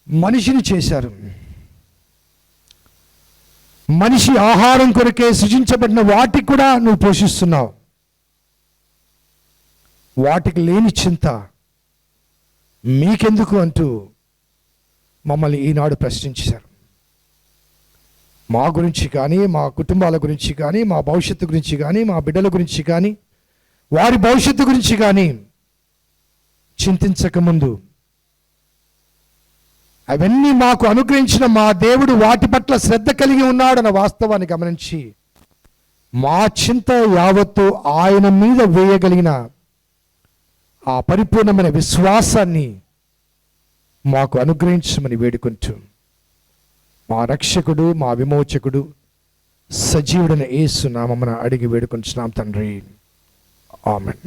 మనిషిని చేశారు. మనిషి ఆహారం కొరకే సృజించబడిన వాటికి కూడా నువ్వు పోషిస్తున్నావు. వాటికి లేని చింత మీకెందుకు అంటూ మమ్మల్ని ఈనాడు ప్రశ్నించారు. మా గురించి కానీ, మా కుటుంబాల గురించి కానీ, మా భవిష్యత్తు గురించి కానీ, మా బిడ్డల గురించి కానీ, వారి భవిష్యత్తు గురించి కానీ చింతించకముందు అవన్నీ మాకు అనుగ్రహించిన మా దేవుడు వాటి పట్ల శ్రద్ధ కలిగి ఉన్నాడన్న వాస్తవాన్ని గమనించి మా చింత యావత్తు ఆయన మీద వేయగలిగిన ఆ పరిపూర్ణమైన విశ్వాసాన్ని మాకు అనుగ్రహించమని వేడుకుంటూ, మా రక్షకుడు, మా విమోచకుడు, సజీవుడైన యేసు నామమున అడిగి వేడుకుంటున్నాం తండ్రి. ఆమేన్.